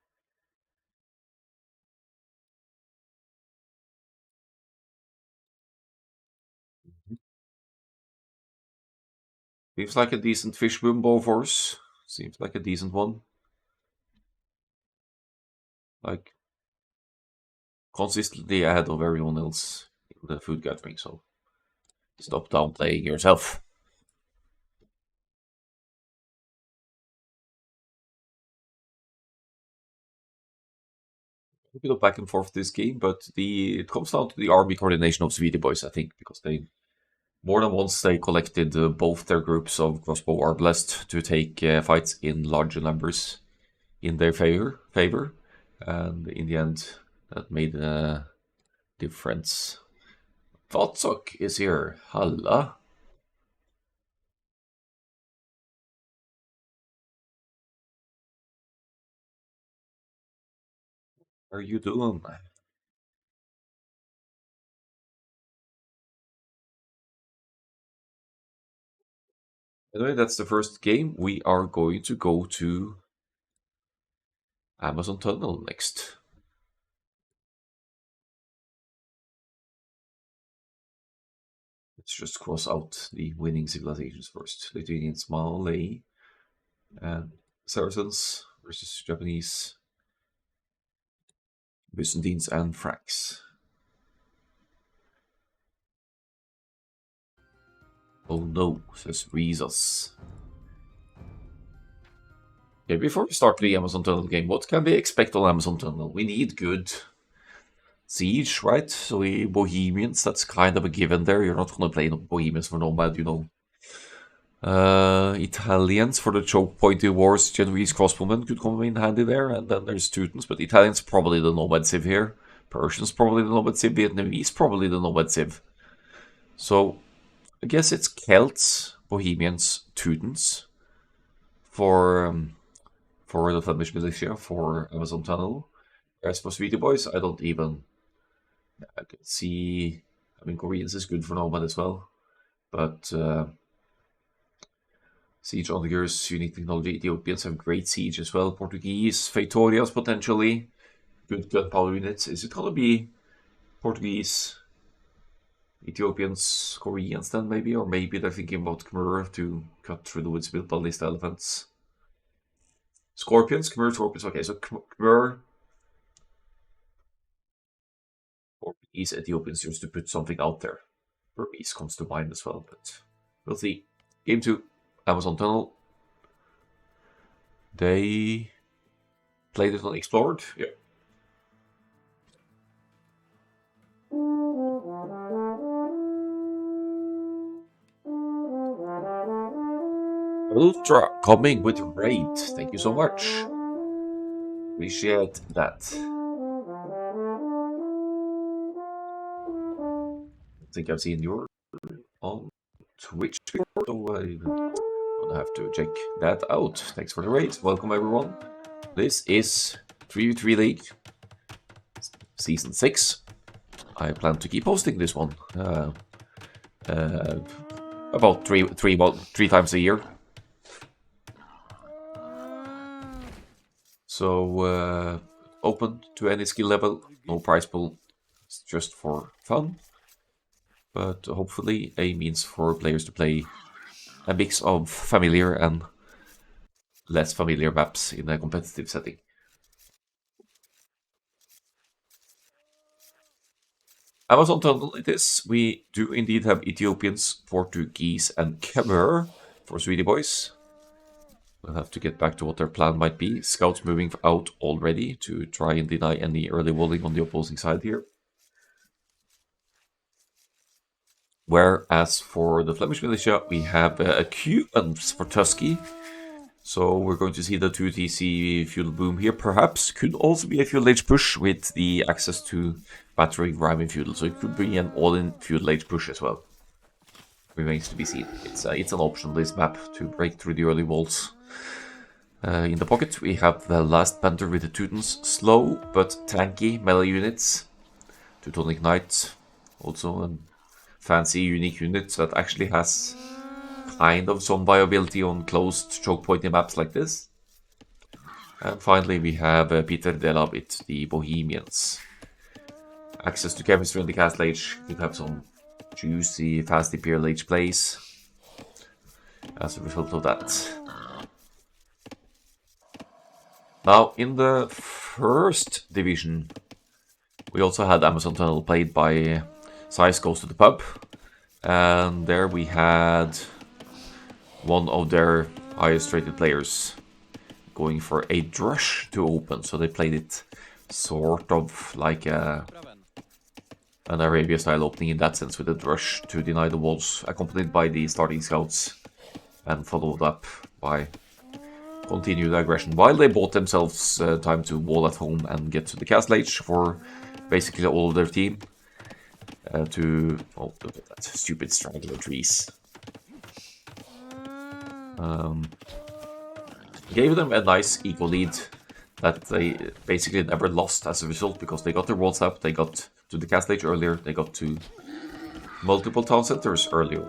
Seems like a decent fish boom bow force. Seems like a decent one. Like, consistently ahead of everyone else in the food gathering, so stop downplaying yourself. A bit of back and forth this game, but it comes down to the army coordination of Sweety Boys, I think, because they more than once they collected both their groups of crossbow arbalest to take fights in larger numbers in their favor, and in the end, that made a difference. Vatsok is here. Halla. How are you doing? Anyway, that's the first game. We are going to go to Amazon Tunnel next. Let's just cross out the winning civilizations first. Lithuanians, Malay, and Saracens versus Japanese, Byzantines, and Franks. Oh no, says Rizas. Okay, before we start the Amazon Tunnel game, what can we expect on Amazon Tunnel? We need good siege, right? So we Bohemians, that's kind of a given there. You're not going to play Bohemians for Nomad, you know. Italians for the choke pointy wars, Genoese crossbowmen could come in handy there, and then there's Teutons, but Italians probably the Nomad Civ here. Persians probably the Nomad Civ, Vietnamese probably the Nomad Civ. So I guess it's Celts, Bohemians, Teutons for the Flemish Militia for Amazon Tunnel. As for Sweety Boys, I don't even I can see. I mean, Koreans is good for Nomad as well, but Siege Onagers, unique technology. Ethiopians have great siege as well. Portuguese, Feitorias potentially. Good gunpowder units. Is it gonna be Portuguese, Ethiopians, Koreans then maybe? Or maybe they're thinking about Khmer to cut through the woods built ballista elephants. Scorpions, Khmer, Scorpions. Okay, so Khmer, Portuguese, Ethiopians, just to put something out there. Burmese comes to mind as well, but we'll see. Game 2, Amazon Tunnel. They played it on Explored. Yeah. Ultra coming with raid. Thank you so much. Appreciate that. I think I've seen your on Twitch before, so I don't have to check that out. Thanks for the raid. Welcome everyone. This is 3v3 League Season 6. I plan to keep hosting this one about three times a year. So open to any skill level, no prize pool, it's just for fun. But hopefully a means for players to play a mix of familiar and less familiar maps in a competitive setting. Amazon Tunnel it is. We do indeed have Ethiopians, Portuguese, and Khmer for Sweety Boys. We'll have to get back to what their plan might be. Scouts moving out already to try and deny any early walling on the opposing side here. Whereas for the Flemish Militia, we have a Cuban for Tusky. So we're going to see the 2TC fuel boom here. Perhaps could also be a fuel age push with the access to battering ram in feudal. So it could be an all-in fuel age push as well. Remains to be seen. It's an option, this map, to break through the early walls. In the pocket, we have the last Panther with the Teutons. Slow but tanky melee units. Teutonic Knight, also a fancy unique unit that actually has kind of some viability on closed choke pointy maps like this. And finally, we have Peter Della with the Bohemians. Access to chemistry in the Castle Age. Could have some juicy, fast Imperial Age plays. as a result of that. Now, in the first division, we also had Amazon Tunnel played by Size Goes to the Pub. And there we had one of their highest rated players going for a drush to open. So they played it sort of like an Arabia style opening in that sense, with a drush to deny the walls, accompanied by the starting scouts, and followed up by continued aggression, while they bought themselves time to wall at home and get to the castle age for basically all of their team. To... oh, look at that stupid straggler trees. Gave them a nice eco lead that they basically never lost as a result, because they got their walls up, they got to the castle age earlier, they got to multiple town centers earlier.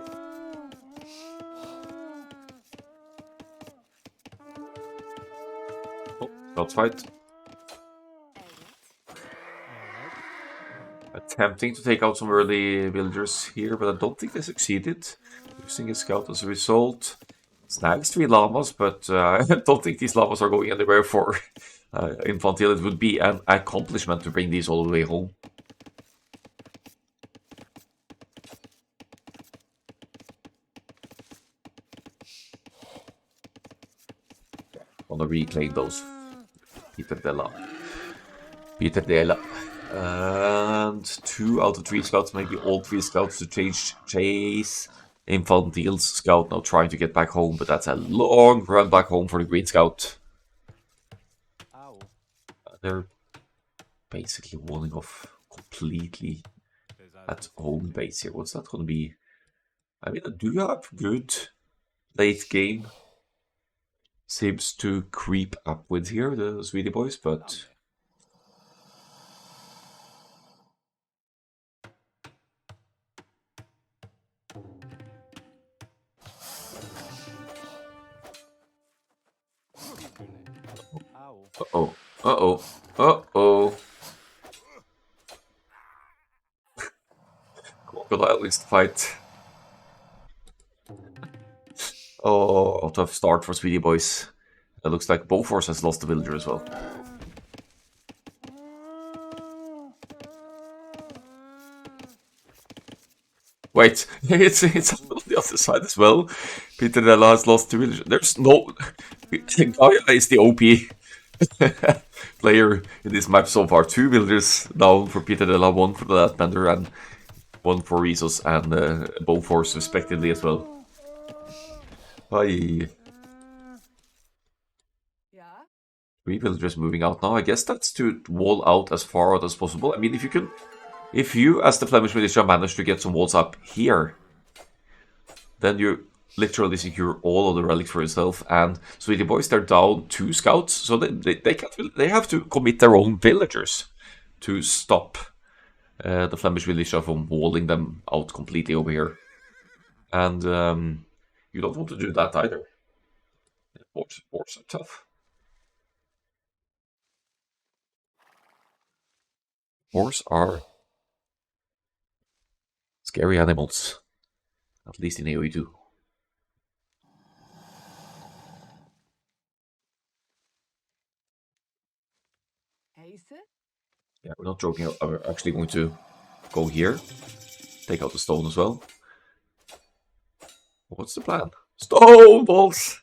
Oh, scouts fight. Attempting to take out some early villagers here, but I don't think they succeeded. Using a scout as a result. Snags 3 llamas, but I don't think these llamas are going anywhere for Infantil. It would be an accomplishment to bring these all the way home. Wanna reclaim those. Peter Della. And 2 out of 3 scouts, maybe all 3 scouts to chase Infantil's scout, now trying to get back home, but that's a long run back home for the green scout. They're basically walling off completely at home base here. What's that going to be? I mean, I do have good late game Sibs to creep up with here, the Sweety Boys, but... uh-oh, uh-oh, uh-oh. Crocodile is the fight. Oh, tough start for Sweety Boys. It looks like Bofors has lost the villager as well. Wait, it's on the other side as well. Peter Della has lost 2 villagers. There's no... Gaia is the OP player in this map so far. 2 villagers down for Peter Della, 1 for the Latbender, and 1 for Rezos and Bofors respectively as well. Hi. 3 villagers moving out now. I guess that's to wall out as far out as possible. I mean, if you as the Flemish Militia manage to get some walls up here, then you literally secure all of the relics for yourself. And Sweety Boys, they're down 2 scouts, so they have to commit their own villagers to stop the Flemish Militia from walling them out completely over here. And you don't want to do that either. Boards are tough. Boars are scary animals, at least in AoE 2. Yeah, we're not joking. We're actually going to go here, take out the stone as well. What's the plan? Stone balls!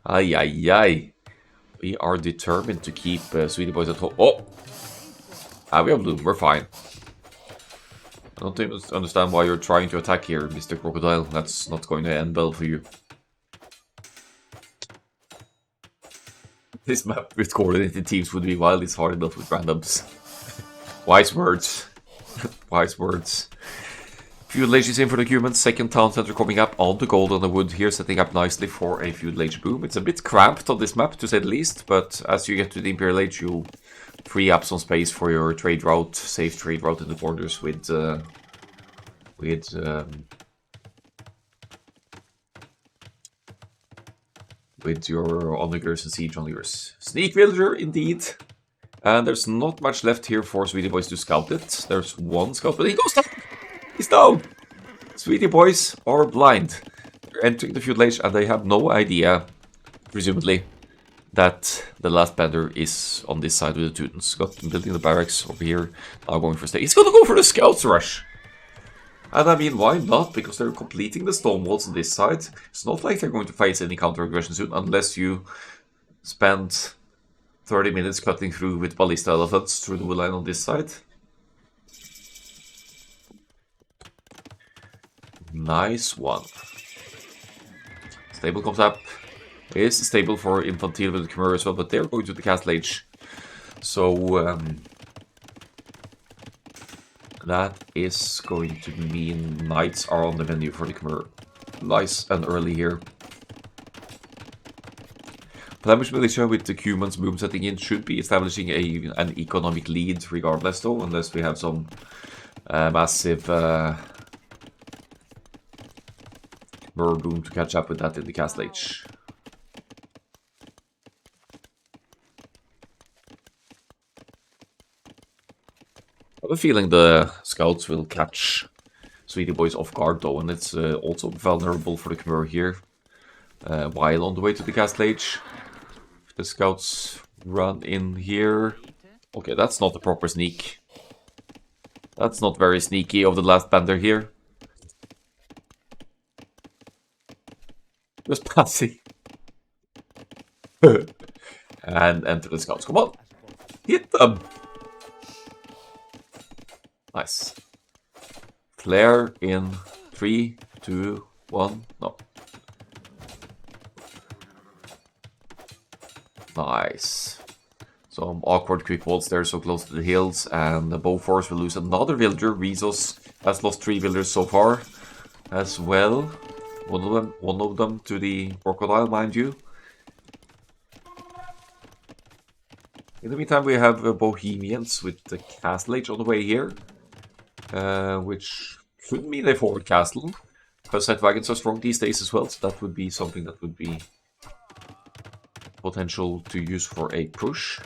Ay, ay, ay. We are determined to keep Sweety Boys at home. Oh! We have Bloom, we're fine. I don't understand why you're trying to attack here, Mr. Crocodile. That's not going to end well for you. This map with coordinated teams would be wildly hard enough with randoms. Wise words. Wise words. Feudal Age is in for the humans. Second town center coming up on the gold on the wood here, setting up nicely for a Feudal Age boom. It's a bit cramped on this map, to say the least, but as you get to the Imperial Age, you'll free up some space for your trade route, safe trade route in the borders with your onlookers and siege onlookers. Sneak villager, indeed. And there's not much left here for Sweety Boys to scout it. There's 1 scout, but he goes down! He's down! Sweety Boys are blind. They're entering the feudal age and they have no idea, presumably, that the last bender is on this side with the Teutons. Got them building the barracks over here, now going for stay. He's gonna go for the scouts rush! And I mean, why not? Because they're completing the stone walls on this side. It's not like they're going to face any counter-aggression soon, unless you spend 30 minutes cutting through with ballista elephants through the wood line on this side. Nice one. Stable comes up. Is stable for Infantile with the Khmer as well, but they're going to the Castle Age. So, that is going to mean Knights are on the menu for the Khmer. Nice and early here. Flemish Militia with the Cumans boom setting in should be establishing an economic lead regardless though, unless we have some massive Khmer boom to catch up with that in the Castle Age. I have a feeling the scouts will catch Sweety Boys off guard though, and it's also vulnerable for the Khmer here. While on the way to the Castle Age, the scouts run in here. Okay, that's not a proper sneak. That's not very sneaky of the last bender here. Just passing. And enter the scouts. Come on. Hit them. Nice. Flare in 3, 2, 1. No. Nice. Some awkward quick walls there, so close to the hills, and the Bofors will lose another villager. Rizos has lost 3 villagers so far as well. One of them to the crocodile, mind you. In the meantime, we have Bohemians with the Castle Age on the way here, which could mean a forward castle, because set wagons are strong these days as well, so that would be something that would be potential to use for a push.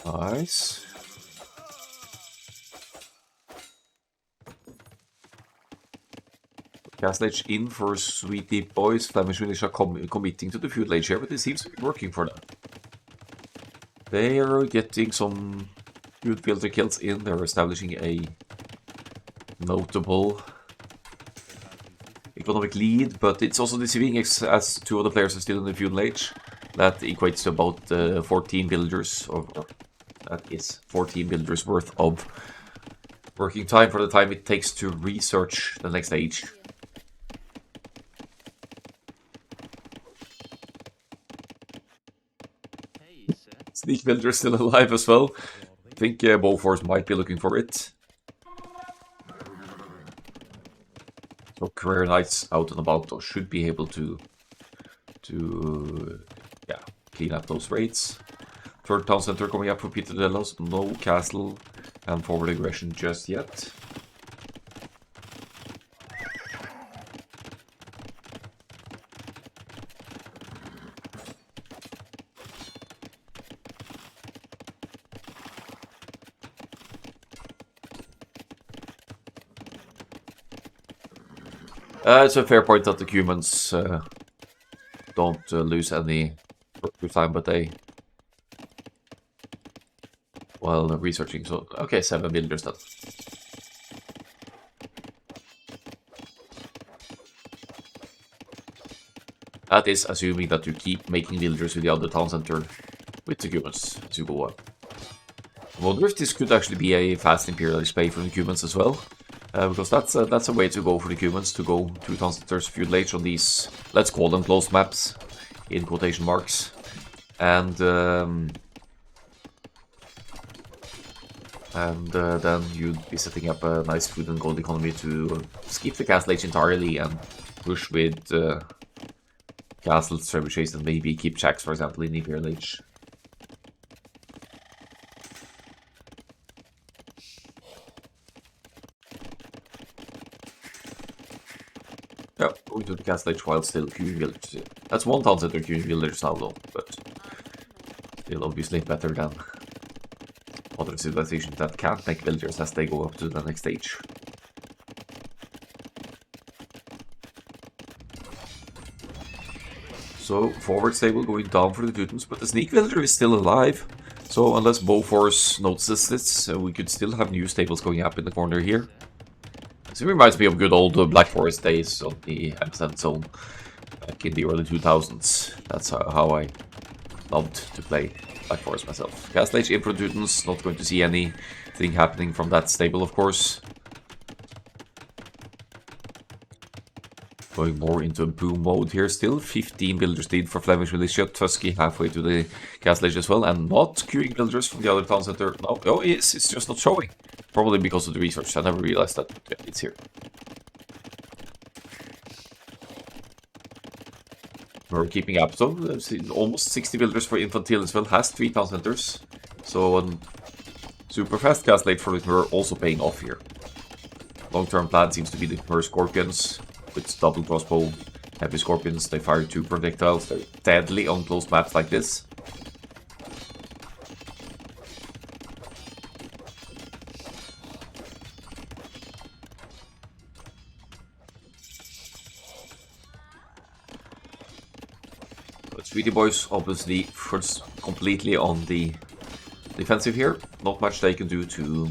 Nice. Castle Age in for Sweety Boys. Flemish Militia committing to the feudal age here, but it seems to be working for them. They are getting some good filter kills in. They're establishing a notable economic lead, but it's also deceiving as 2 of the players are still in the feudal age. That equates to about 14 villagers, or that is 14 villagers worth of working time for the time it takes to research the next age. Sneak villager still alive as well. I think Bofors might be looking for it. So career knights out and about though should be able to yeah, clean up those raids. Third town center coming up for Peter Delos. No castle and forward aggression just yet. It's a fair point that the humans don't lose any time, but they, while researching. So, okay, 7 villagers then. That is assuming that you keep making villagers with the other town center with the humans as you go on. I wonder if this could actually be a fast imperialist play for the humans as well. Because that's a way to go for the Cumans, to go 2 town centers feudal age on these, let's call them closed maps, in quotation marks. And then you'd be setting up a nice food and gold economy to skip the castle age entirely and push with castles, trebuchets, and maybe keep checks, for example, in imperial age. Yeah, going to the castle age while still queuing villagers. That's one town center queuing villagers now though, but still obviously better than other civilizations that can't make villagers as they go up to the next stage. So, forward stable going down for the Teutons, but the sneak villager is still alive. So, unless Bowforce notices this, we could still have new stables going up in the corner here. This reminds me of good old Black Forest days on the Amsterdam zone back in the early 2000s. That's how I loved to play Black Forest myself. Castle Age in for Teutons, not going to see anything happening from that stable, of course. Going more into a boom mode here still. 15 villagers lead for Flemish Militia. Tusky halfway to the castle age as well. And not queuing villagers from the other town center. No, oh, it's just not showing. Probably because of the research. I never realized that it's here. We're keeping up though. Almost 60 villagers for Infantile as well. Has 3 town centers. So super fast castle age for it. We're also paying off here. Long-term plan seems to be the Khmer Scorpions. With double crossbow, heavy scorpions, they fire 2 projectiles. They're deadly on close maps like this. But Sweety Boys obviously first completely on the defensive here. Not much they can do to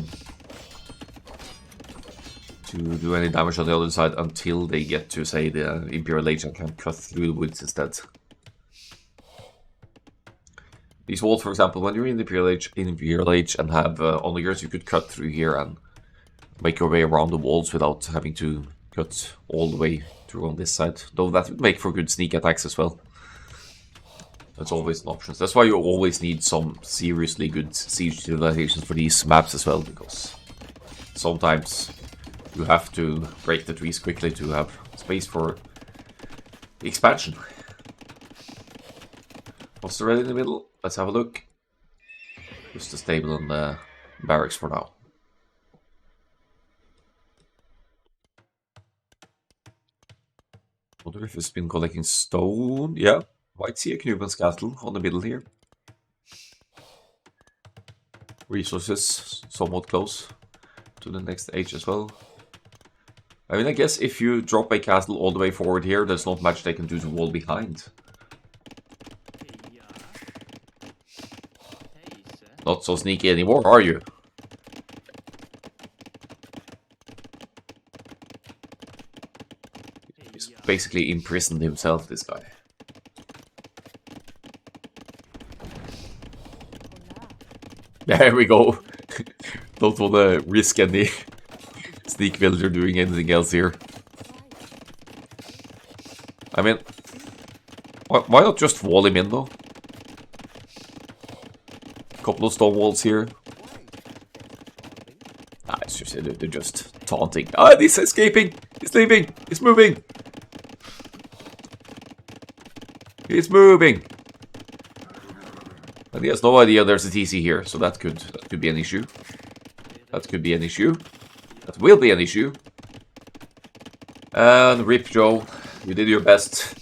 do any damage on the other side until they get to, say, the Imperial Age and can cut through the woods instead. These walls, for example, when you're in the Imperial Age and have onlookers, you could cut through here and make your way around the walls without having to cut all the way through on this side. Though that would make for good sneak attacks as well. That's always an option. That's why you always need some seriously good siege civilizations for these maps as well, because sometimes you have to break the trees quickly to have space for the expansion. What's the red in the middle? Let's have a look. Just the stable and the barracks for now. Wonder if it's been collecting stone. Yeah, might see a Knuben's castle on the middle here. Resources somewhat close to the next age as well. I mean, I guess if you drop a castle all the way forward here, there's not much they can do to wall behind. Not so sneaky anymore, are you? He's basically imprisoned himself, this guy. There we go. Don't want to risk any sneak villager doing anything else here. I mean, why not just wall him in though? Couple of stone walls here. Ah, it's just they're just taunting. Ah, he's escaping. He's leaving. He's moving. He's moving. And he has no idea there's a TC here, so that could be an issue. That could be an issue. That will be an issue. And rip, Joe. You did your best.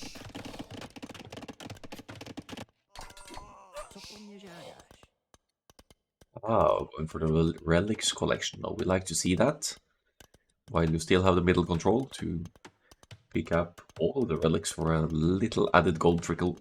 Oh, going for the relics collection. Oh, we like to see that. While you still have the middle control to pick up all the relics for a little added gold trickle.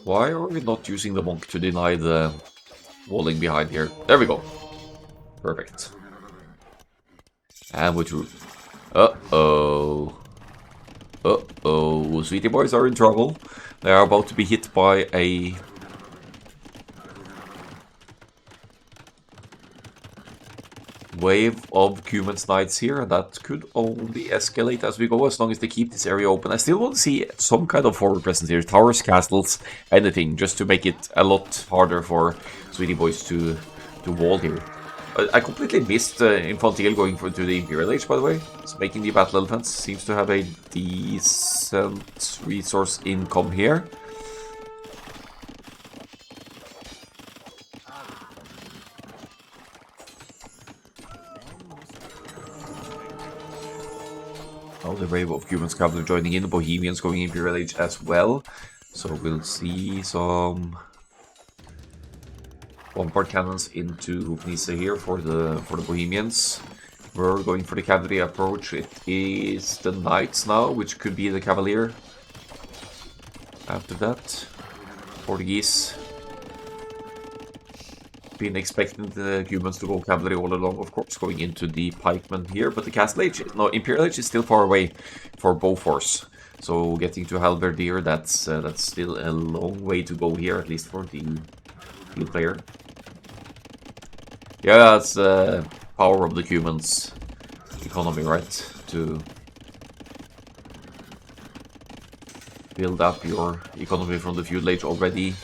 Why are we not using the monk to deny the walling behind here? There we go. Perfect. And we're through. Uh-oh. Uh-oh. Sweety Boys are in trouble. They are about to be hit by a wave of Cuman's Knights here, and that could only escalate as we go, as long as they keep this area open. I still want to see some kind of forward presence here, towers, castles, anything, just to make it a lot harder for Sweety Boys to to wall here. I completely missed Infantil going to the Imperial Age, by the way. It's making the battle elephants. Seems to have a decent resource income here. Oh, the wave of Cuban cavalry joining in. The Bohemians going Imperial Age as well. So we'll see some bombard cannons into Hufnisa here for the Bohemians. We're going for the cavalry approach. It is the knights now, which could be the cavalier. After that, Portuguese. Been expecting the Cubans to go cavalry all along, of course, going into the pikemen here. But the Castle Age, no, Imperial Age is still far away for Bofors. So getting to Halberdier, that's still a long way to go here, at least for the field player. Yeah, that's the power of the Cubans economy, right? To build up your economy from the feudal age already,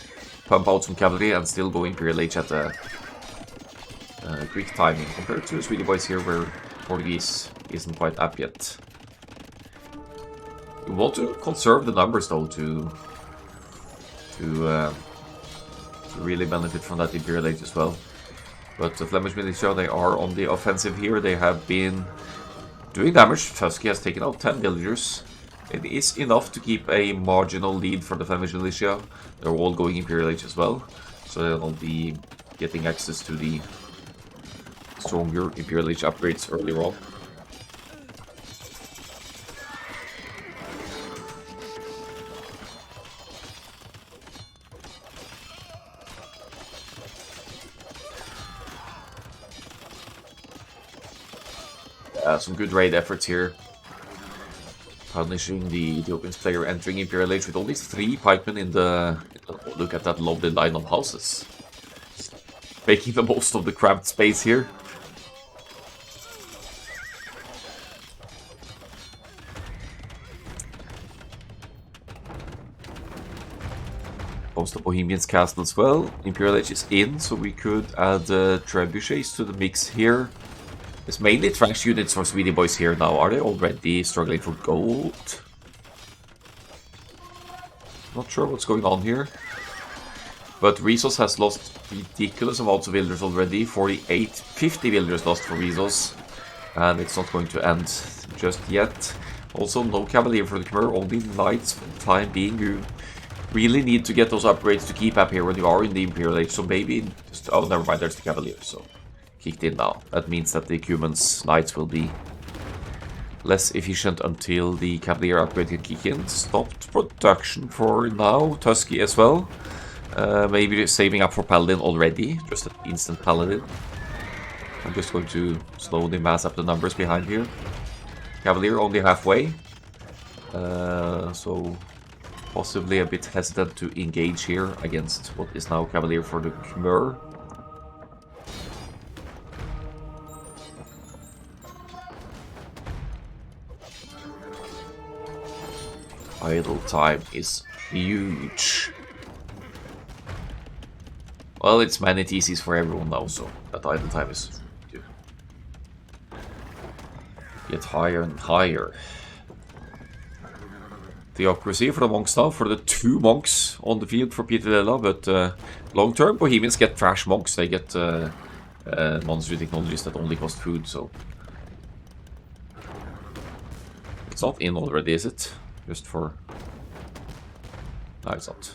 pump out some cavalry, and still go Imperial Age at a quick timing compared to Sweety Boys here, where Portuguese isn't quite up yet. You want to conserve the numbers though to really benefit from that Imperial Age as well. But the Flemish Militia, they are on the offensive here. They have been doing damage. Tusky has taken out 10 villagers. It is enough to keep a marginal lead for the Flemish Militia. They're all going Imperial Age as well. So they'll be getting access to the stronger Imperial Age upgrades earlier on. Some good raid efforts here. Punishing the Ethiopians player entering Imperial Age with only 3 pikemen in the... Look at that lovely line of houses. Making the most of the cramped space here. Comes the Bohemians castle as well. Imperial Age is in, so we could add trebuchets to the mix here. It's mainly trash units for Sweety Boys here now. Are they already struggling for gold? Not sure what's going on here. But Resource has lost ridiculous amounts of villagers already. 50 villagers lost for Resource. And it's not going to end just yet. Also, no Cavalier for the Khmer, only Knights for the time being. You really need to get those upgrades to keep up here when you are in the Imperial Age. So maybe just... Oh, never mind, there's the Cavalier, so... Kicked in now. That means that the Cumans Knights will be less efficient until the Cavalier upgrade can kick in. Stopped production for now. Tusky as well. Maybe saving up for Paladin already. Just an instant Paladin. I'm just going to slowly mass up the numbers behind here. Cavalier only halfway. So possibly a bit hesitant to engage here against what is now Cavalier for the Khmer. Idle time is huge. Well, it's many TCs for everyone now, so that idle time is get higher and higher. Theocracy for the monks now, for the 2 monks on the field for Peter Della, but long term Bohemians get trash monks. They get monster technologies that only cost food, so it's not in already, is it? Just for... No, it's not.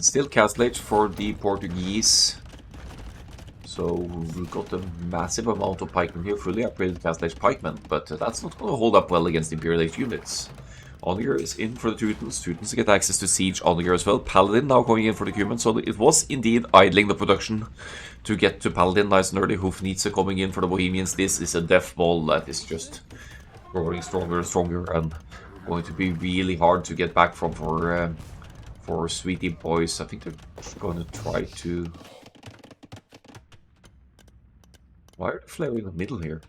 Still Castle Age for the Portuguese. So we've got a massive amount of pikemen here, fully upgraded Castle Age pikemen, but that's not going to hold up well against Imperial Age units. Onager is in for the Teutons. Teutons get access to siege Onager as well. Paladin now going in for the Cuman, so it was indeed idling the production to get to Paladin nice and early. Hufnitze coming in for the Bohemians. This is a death ball that is just growing stronger and stronger, and going to be really hard to get back from for for Sweety Boys. I think they're going to try to... Why are they flaring in the middle here?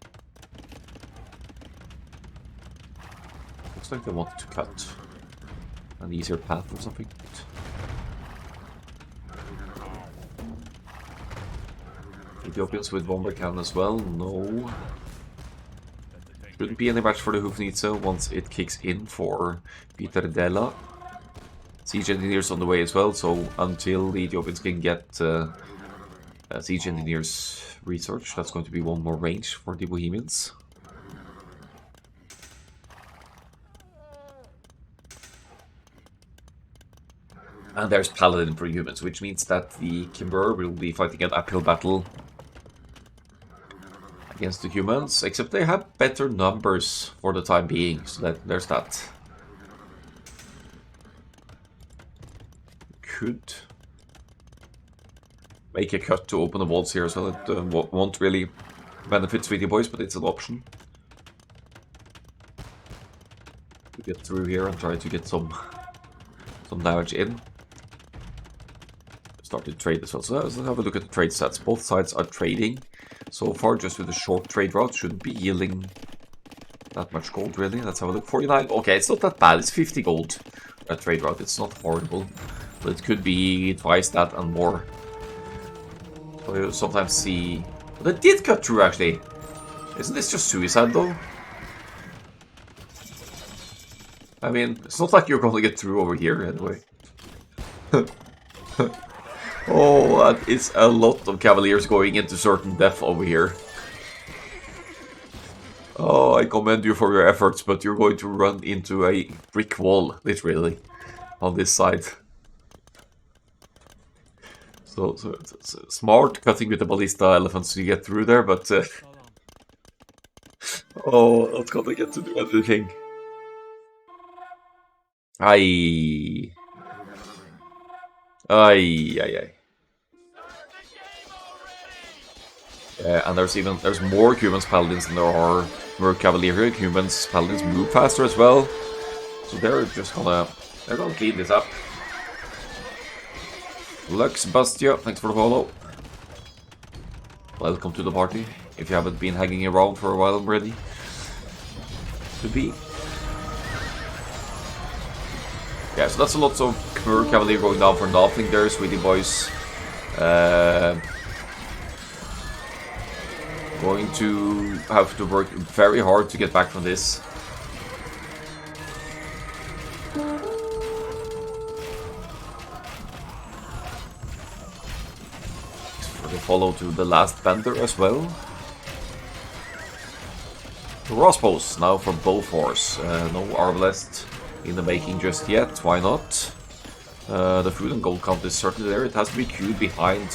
Looks like they wanted to cut an easier path or something. Ethiopians with bomber cannon as well? No. Shouldn't be any match for the Hoofnitze once it kicks in for Peter Della. Siege engineers on the way as well, so until the Ethiopians can get siege engineers research, that's going to be one more range for the Bohemians. And there's Paladin for humans, which means that the Kimber will be fighting an uphill battle against the humans, except they have better numbers for the time being, so there's that. Could make a cut to open the walls here, so it won't really benefit Sweety Boys, but it's an option. To get through here and try to get some damage in. Start to trade as well. So let's have a look at the trade stats. Both sides are trading. So far, just with a short trade route, shouldn't be yielding that much gold, really. Let's have a look. 49. Okay, it's not that bad. It's 50 gold. A trade route. It's not horrible. But it could be twice that and more. So you sometimes see... But it did cut through, actually. Isn't this just suicide, though? I mean, it's not like you're going to get through over here, anyway. Oh, that is a lot of Cavaliers going into certain death over here. Oh, I commend you for your efforts, but you're going to run into a brick wall, literally, on this side. So it's smart cutting with the ballista elephants to get through there, but... oh, not gonna get to do anything. Aye. Aye. And there's more humans paladins than there are Merc Cavalier. Humans paladins move faster as well, so they're gonna clean this up. Lux Bastia, thanks for the follow. Welcome to the party. If you haven't been hanging around for a while already, could be. Yeah, so that's a lot of Khmer Cavalier going down for nothing there, Sweety Boys. Going to have to work very hard to get back from this. For the follow to the last bender as well. Crossbows now for Bofors. No Arbalest in the making just yet. Why not? The food and gold count is certainly there. It has to be queued behind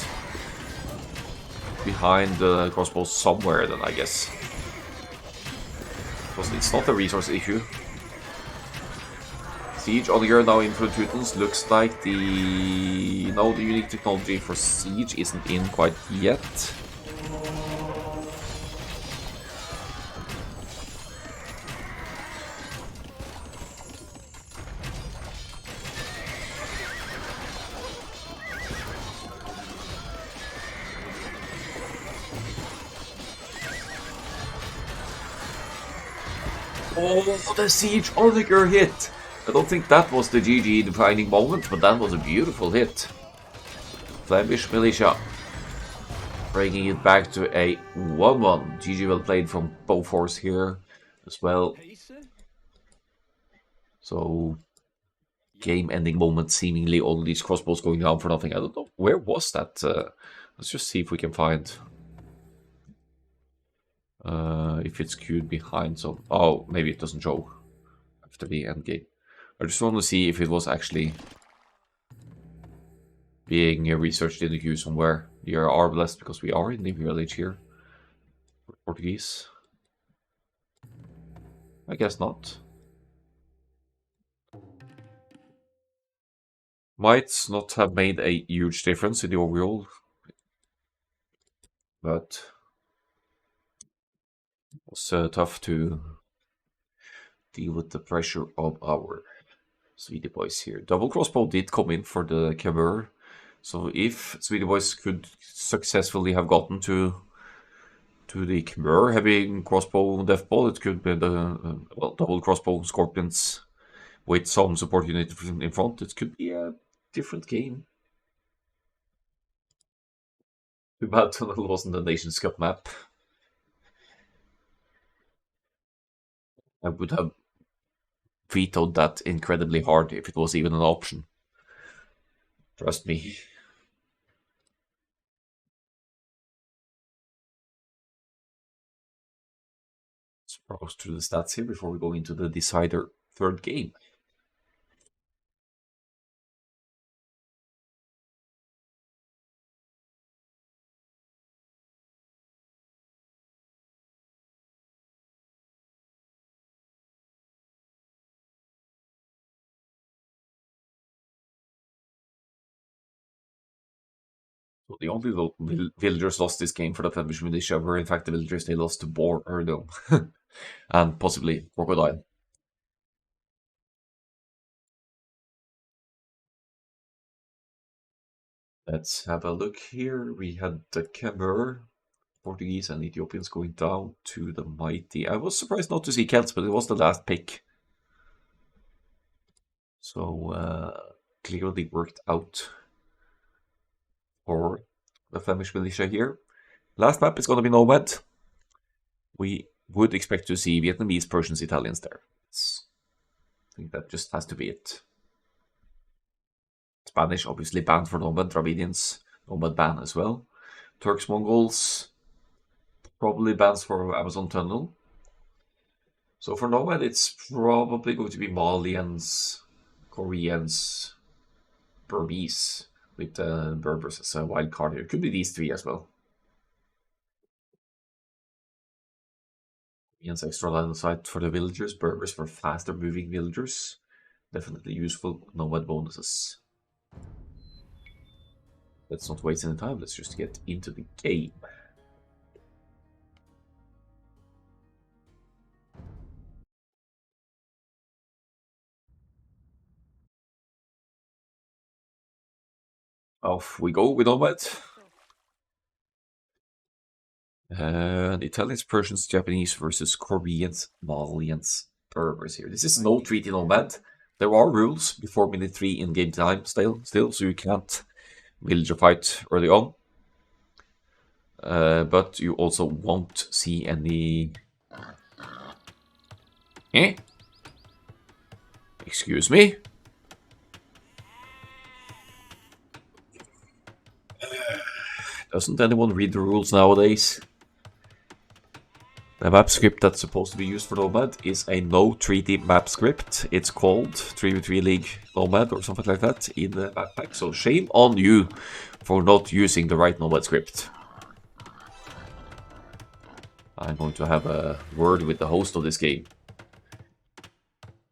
the crossbows somewhere then, I guess. Because it's not a resource issue. Siege Onager now in for Teutons. Looks like the unique technology for Siege isn't in quite yet. Oh, the Siege Onager hit! I don't think that was the GG defining moment, but that was a beautiful hit. Flemish Militia. Bringing it back to a 1-1. GG well played from Bofors here as well. So, game-ending moment, seemingly all these crossbows going down for nothing. I don't know, where was that? Let's just see if we can find... if it's queued behind, so... Oh, maybe it doesn't show after the end game. I just want to see if it was actually being researched in the queue somewhere. You are blessed because we are in the village here. Portuguese. I guess not. Might not have made a huge difference in the overall, but it was tough to deal with the pressure of our Sweety Boys here. Double crossbow did come in for the Khmer. So if Sweety Boys could successfully have gotten to the Khmer heavy crossbow death ball, it could be the well, double crossbow Scorpions with some support unit in front. It could be a different game. Too bad Tunnel wasn't the Nations Cup map. I would have vetoed that incredibly hard if it was even an option. Trust me. Let's browse through the stats here before we go into the decider third game. So the only villagers lost this game for the Flemish Militia were in fact the villagers they lost to Boar early on. And possibly Crocodile. Let's have a look here. We had the Khmer, Portuguese and Ethiopians going down to the Mighty. I was surprised not to see Celts, but it was the last pick. So clearly worked out for the Flemish Militia here. Last map is going to be Nomad. We would expect to see Vietnamese, Persians, Italians there. I think that just has to be it. Spanish, obviously banned for Nomad. Dravidians, Nomad ban as well. Turks, Mongols, probably bans for Amazon Tunnel. So for Nomad, it's probably going to be Malians, Koreans, Burmese, with Berbers as a wild card here. It could be these three as well. Koreans extra line of sight for the villagers, Berbers for faster moving villagers. Definitely useful Nomad bonuses. Let's not waste any time, let's just get into the game. Off we go with Nomad. And Italians, Persians, Japanese versus Koreans, Malians, Berbers here. This is no treaty Nomad. There are rules before minute 3 in game time still, so you can't village a fight early on. But you also won't see any... Excuse me? Doesn't anyone read the rules nowadays? The map script that's supposed to be used for Nomad is a no treaty map script. It's called 3v3 League Nomad or something like that in the map pack. So shame on you for not using the right Nomad script. I'm going to have a word with the host of this game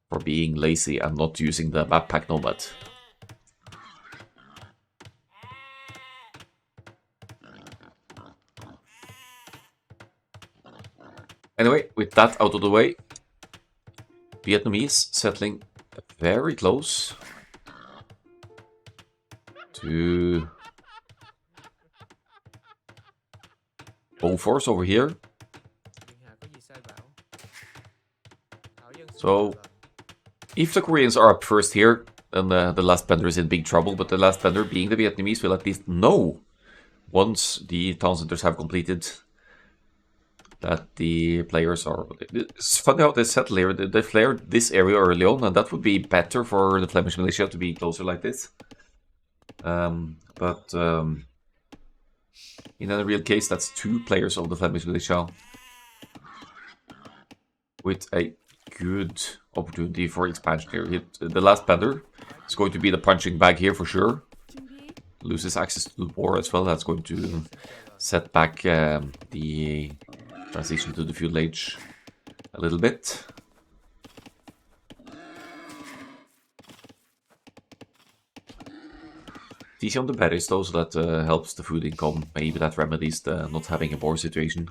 for being lazy and not using the map pack Nomad. Anyway, with that out of the way, Vietnamese settling very close to Bofors over here. So, if the Koreans are up first here, then the last bender is in big trouble, but the last bender, being the Vietnamese, will at least know once the town centers have completed that the players are... It's funny how they settle here. They flared this area early on, and that would be better for the Flemish Militia to be closer like this. But in a real case, that's 2 players of the Flemish Militia with a good opportunity for expansion here. The last bender is going to be the punching bag here for sure. Loses access to the war as well. That's going to set back the transition to the feudal age a little bit. TC on the berries though, so that helps the food income. Maybe that remedies the not having a war situation.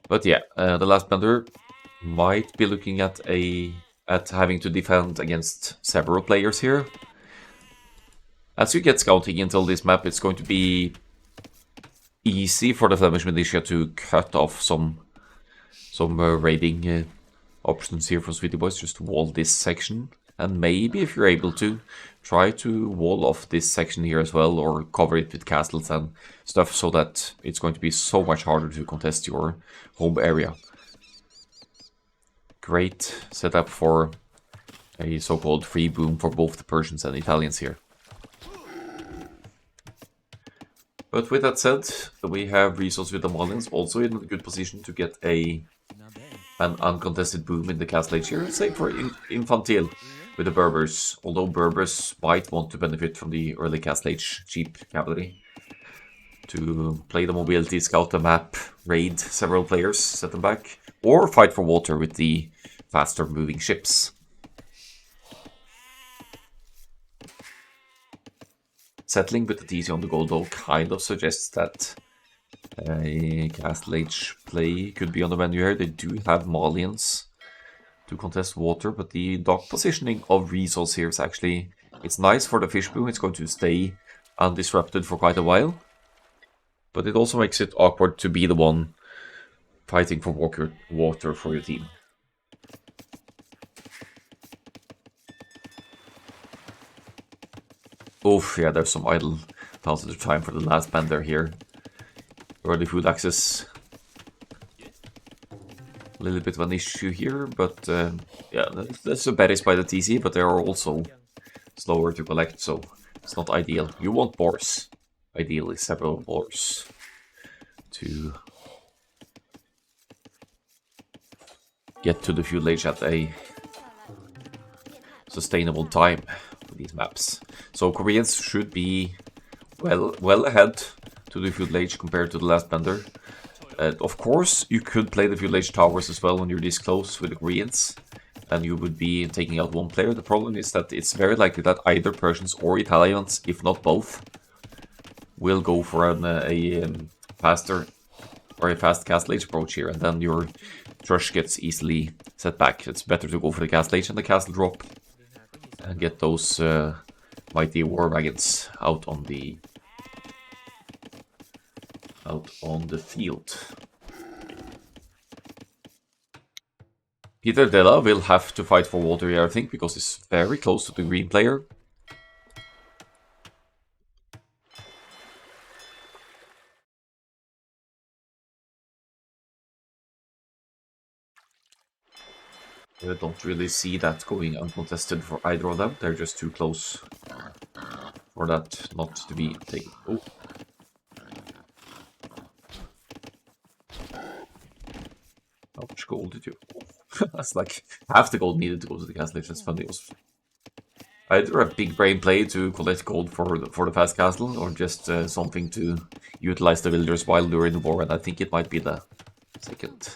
But yeah, the last bender might be looking at a at having to defend against several players here. As you get scouting until this map, it's going to be easy for the Flemish Militia to cut off some raiding options here from Sweety Boys. Just wall this section, and maybe if you're able to, try to wall off this section here as well, or cover it with castles and stuff, so that it's going to be so much harder to contest your home area. Great setup for a so-called free boom for both the Persians and Italians here. But with that said, we have resources with the Malians also in a good position to get an uncontested boom in the Castle Age here. Same for Infantile with the Berbers, although Berbers might want to benefit from the early Castle Age cheap cavalry to play the mobility, scout the map, raid several players, set them back, or fight for water with the faster moving ships. Settling with the TC on the goal though kind of suggests that a Castle Age play could be on the menu here. They do have Malians to contest water, but the dock positioning of resource here is actually, it's nice for the fish boom. It's going to stay undisrupted for quite a while, but it also makes it awkward to be the one fighting for water for your team. Oof, yeah, there's some idle passage of time for the last bender here. Early food access. A little bit of an issue here, but yeah, there's a berries by the TC, but they are also slower to collect, so it's not ideal. You want boars. Ideally, several boars to get to the fuel age at a sustainable time with these maps. So Koreans should be well ahead to the fuel age compared to the last bender. Of course, you could play the fuel age towers as well when you're this close with the Koreans, and you would be taking out one player. The problem is that it's very likely that either Persians or Italians, if not both, will go for a faster or a fast Castle Age approach here, and then your Thrush gets easily set back. It's better to go for the Castle Age and the Castle Drop and get those mighty war wagons out on the field. Peter Della will have to fight for water here, I think, because he's very close to the green player. I don't really see that going uncontested for either of them. They're just too close for that not to be taken. Oh. How much gold did you? That's like half the gold needed to go to the castle. That's funny. It was either a big brain play to collect gold for the fast castle, or just something to utilize the villagers while they're in the war. And I think it might be the second.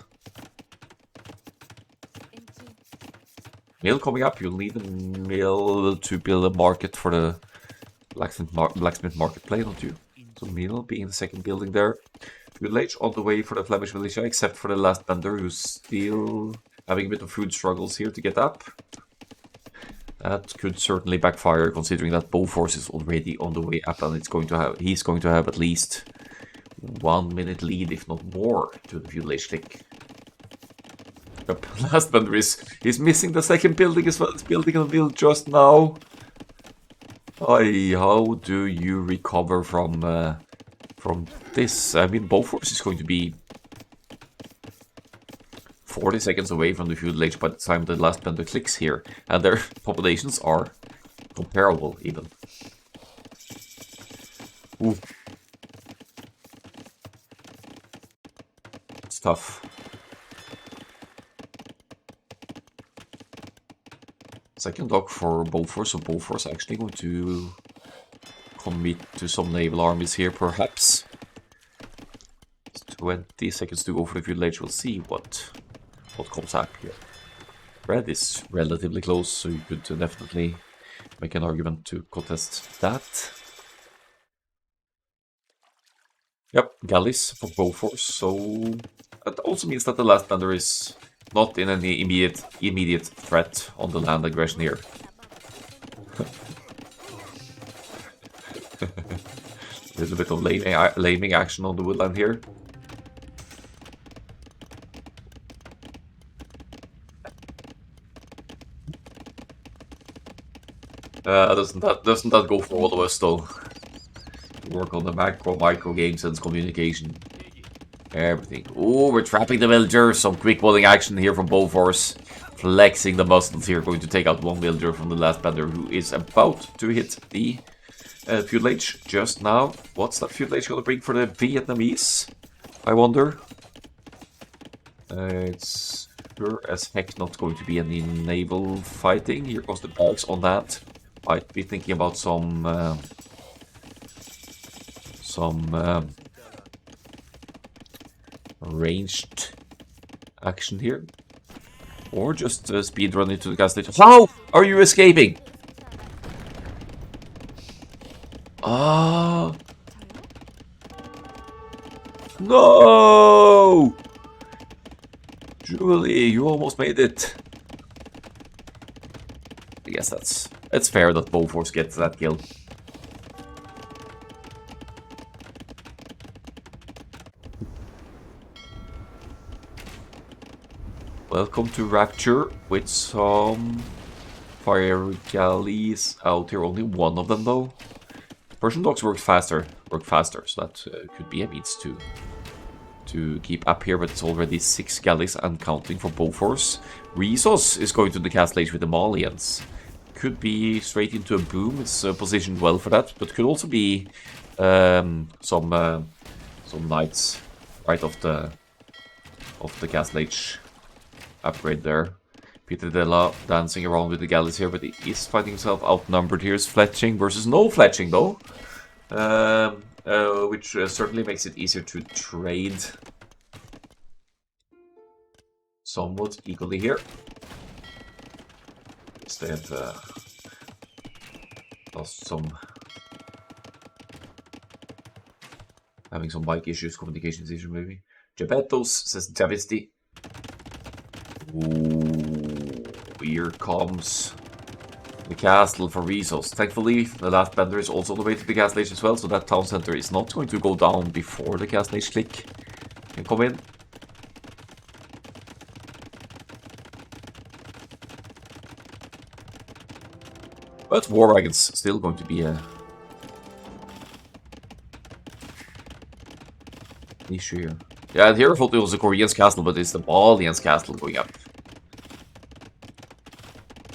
Mill coming up. You'll need a mill to build a market for the blacksmith marketplace, don't you? So mill being the second building there. Village on the way for the Flemish Militia, except for the last bender who's still having a bit of food struggles here to get up. That could certainly backfire, considering that Bofors is already on the way up, and he's going to have at least 1 minute lead, if not more, to the village click. Yep, last bender is missing the second building as well. It's building a mill just now. How do you recover from this? I mean, Bofors is going to be 40 seconds away from the feudal age by the time the last bender clicks here, and their populations are comparable even. Ooh. It's tough. Second dock for Bofors, so Bofors actually going to commit to some naval armies here, perhaps. 20 seconds to go for the feudal age. We'll see what comes up here. Red is relatively close, so you could definitely make an argument to contest that. Yep, galleys for Bofors, so that also means that the last bender is not in any immediate threat on the land aggression here. A little bit of laming action on the woodland here. Doesn't that go for all of us though? Work on the micro games and communication. Everything. Oh, we're trapping the villager. Some quick bowling action here from Bofors. Flexing the muscles here. Going to take out one villager from the last bender who is about to hit the feudal age just now. What's that feudal age going to bring for the Vietnamese? I wonder. It's sure as heck not going to be any naval fighting. Here goes the barracks on that. Might be thinking about some ranged action here, or just speed run into the gas station. How are you escaping? Ah, no, Julie, you almost made it. I guess it's fair that Bofors gets that kill. Welcome to Rapture with some fire galleys out here. Only one of them though. Persian dogs work faster, so that could be a means to keep up here. But it's already 6 galleys and counting for Bofors. Resos is going to the castle age with the Malians. Could be straight into a boom. It's positioned well for that, but could also be some knights right off the castle age upgrade there. Peter Della dancing around with the galleys here, but he is finding himself outnumbered here. Is fletching versus no fletching though, which certainly makes it easier to trade somewhat equally here. They have lost having some bike issues, communications issues maybe. Geppettos, says Javisti. Ooh, here comes the castle for Resos. Thankfully, the last bender is also on the way to the castle age as well, so that town center is not going to go down before the castle age click can come in. But war wagon's still going to be a issue here. Yeah, and here I thought it was the Korean's castle, but it's the Malian's castle going up.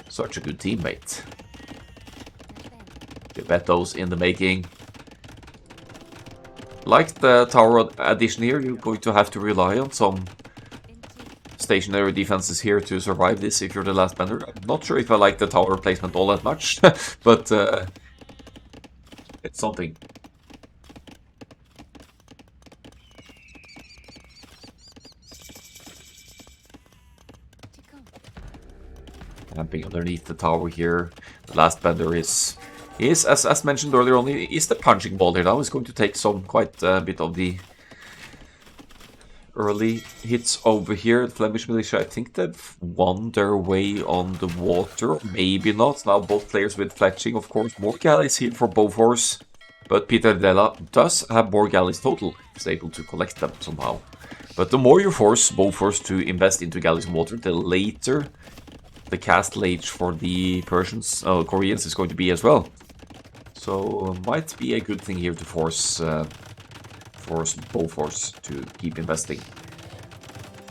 Such a good teammate. Gebettos in the making. Like the tower addition here, you're going to have to rely on some stationary defenses here to survive this if you're the last bender. I'm not sure if I like the tower placement all that much, but it's something. Camping underneath the tower here. The last bender is as mentioned earlier on, is the punching ball here now. It's going to take quite a bit of the early hits over here. The Flemish Militia, I think they've won their way on the water. Maybe not. Now both players with fletching, of course. More galleys here for Bofors. But Peter Della does have more galleys total. He's able to collect them somehow. But the more you force Bofors to invest into galleys and water, the later the castle age for the Koreans is going to be as well. So might be a good thing here to force Bofors to keep investing.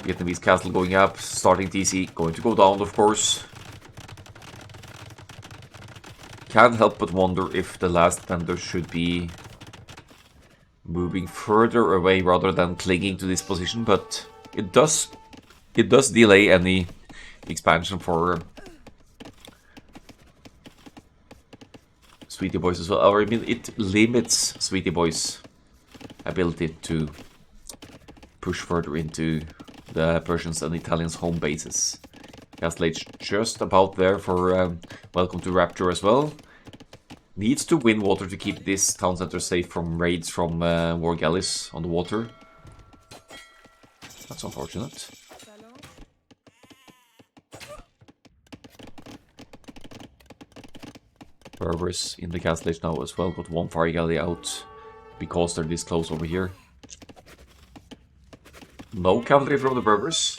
Vietnamese castle going up, starting TC, going to go down of course. Can't help but wonder if the last bender should be moving further away rather than clinging to this position, but it does delay any expansion for Sweety Boys as well. Or I mean, it limits Sweety Boys' ability to push further into the Persians and Italians' home bases. Castle Age just about there for Welcome to Rapture as well. Needs to win water to keep this town center safe from raids from war galleys on the water. That's unfortunate. Berbers in the castle age now as well. Got one fire galley out because they're this close over here. No cavalry from the Berbers.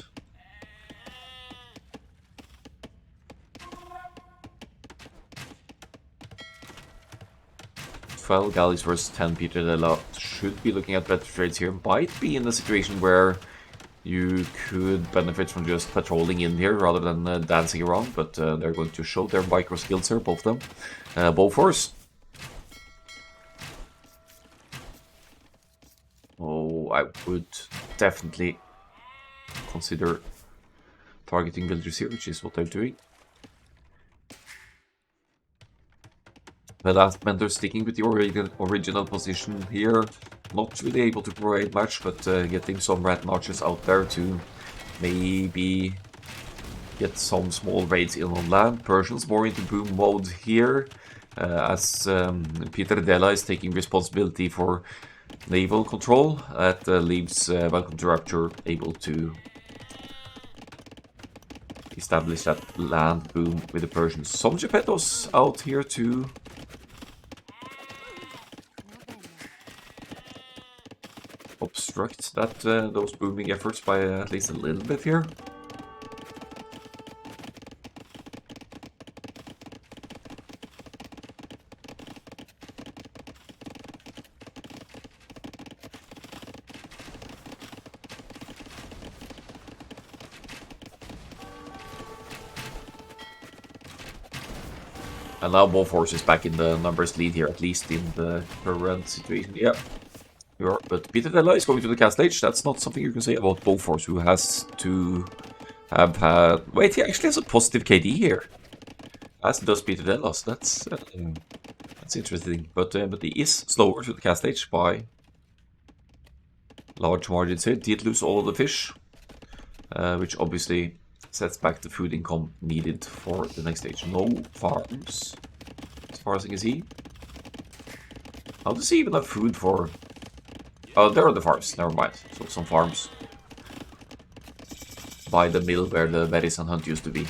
12 galleys versus 10 Peter Della. Should be looking at better trades here. Might be in a situation where you could benefit from just patrolling in here rather than dancing around, but they're going to show their micro skills here, both of them. Bowforce. Oh, I would definitely consider targeting villagers here, which is what they're doing. The last Mentor sticking with the original position here. Not really able to provide much, but getting some rat marches out there to maybe get some small raids in on land. Persians more into boom mode here, as Peter Della is taking responsibility for naval control. That leaves Welcome to Rapture able to establish that land boom with the Persians. Some Geppettos out here to obstruct that those booming efforts by at least a little bit here. And now Bowforce is back in the numbers lead here, at least in the current situation. Yeah. But Peter Della is going to the castle age. That's not something you can say about Bowforce, who has to have had... Wait, he actually has a positive KD here. As does Peter Della, so that's interesting. But he is slower to the castle age by large margins here. Did lose all of the fish, which obviously sets back the food income needed for the next stage. No farms, as far as I can see. How does he even have food for... Oh, there are the farms. Never mind. So some farms by the mill where the berries and hunt used to be.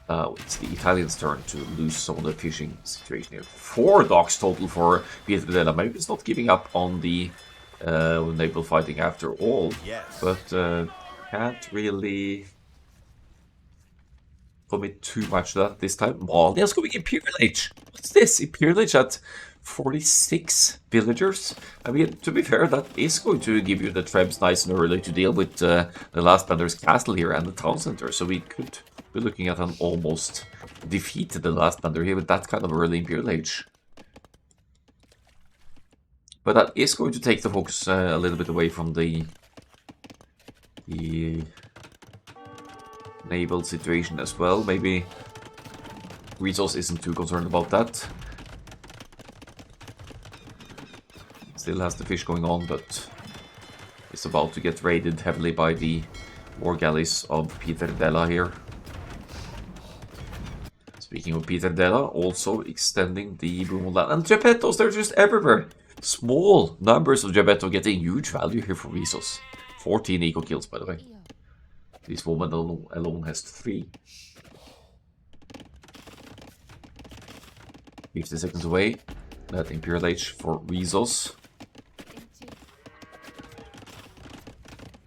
It's the Italians' turn to lose some of the fishing situation here. 4 docks total for Peter Della. Maybe it's not giving up on the naval fighting after all. Yes. But can't really commit too much to that this time. Malia's going Imperial Age. What's this? Imperial Age at 46 villagers? I mean, to be fair, that is going to give you the Trebs nice and early to deal with the last Bender's castle here and the town center. So we could be looking at an almost defeat to the last Bender here with that kind of early Imperial Age. But that is going to take the focus a little bit away from the naval situation as well. Maybe Resource isn't too concerned about that. Still has the fish going on, but is about to get raided heavily by the war galleys of Peter Della here. Speaking of Peter Della, also extending the boom on land. And Geppettos, they're just everywhere. Small numbers of Geppetto getting huge value here for Resource. 14 eco kills, by the way. This woman alone has 3. 50 seconds away. That Imperial Age for Resource.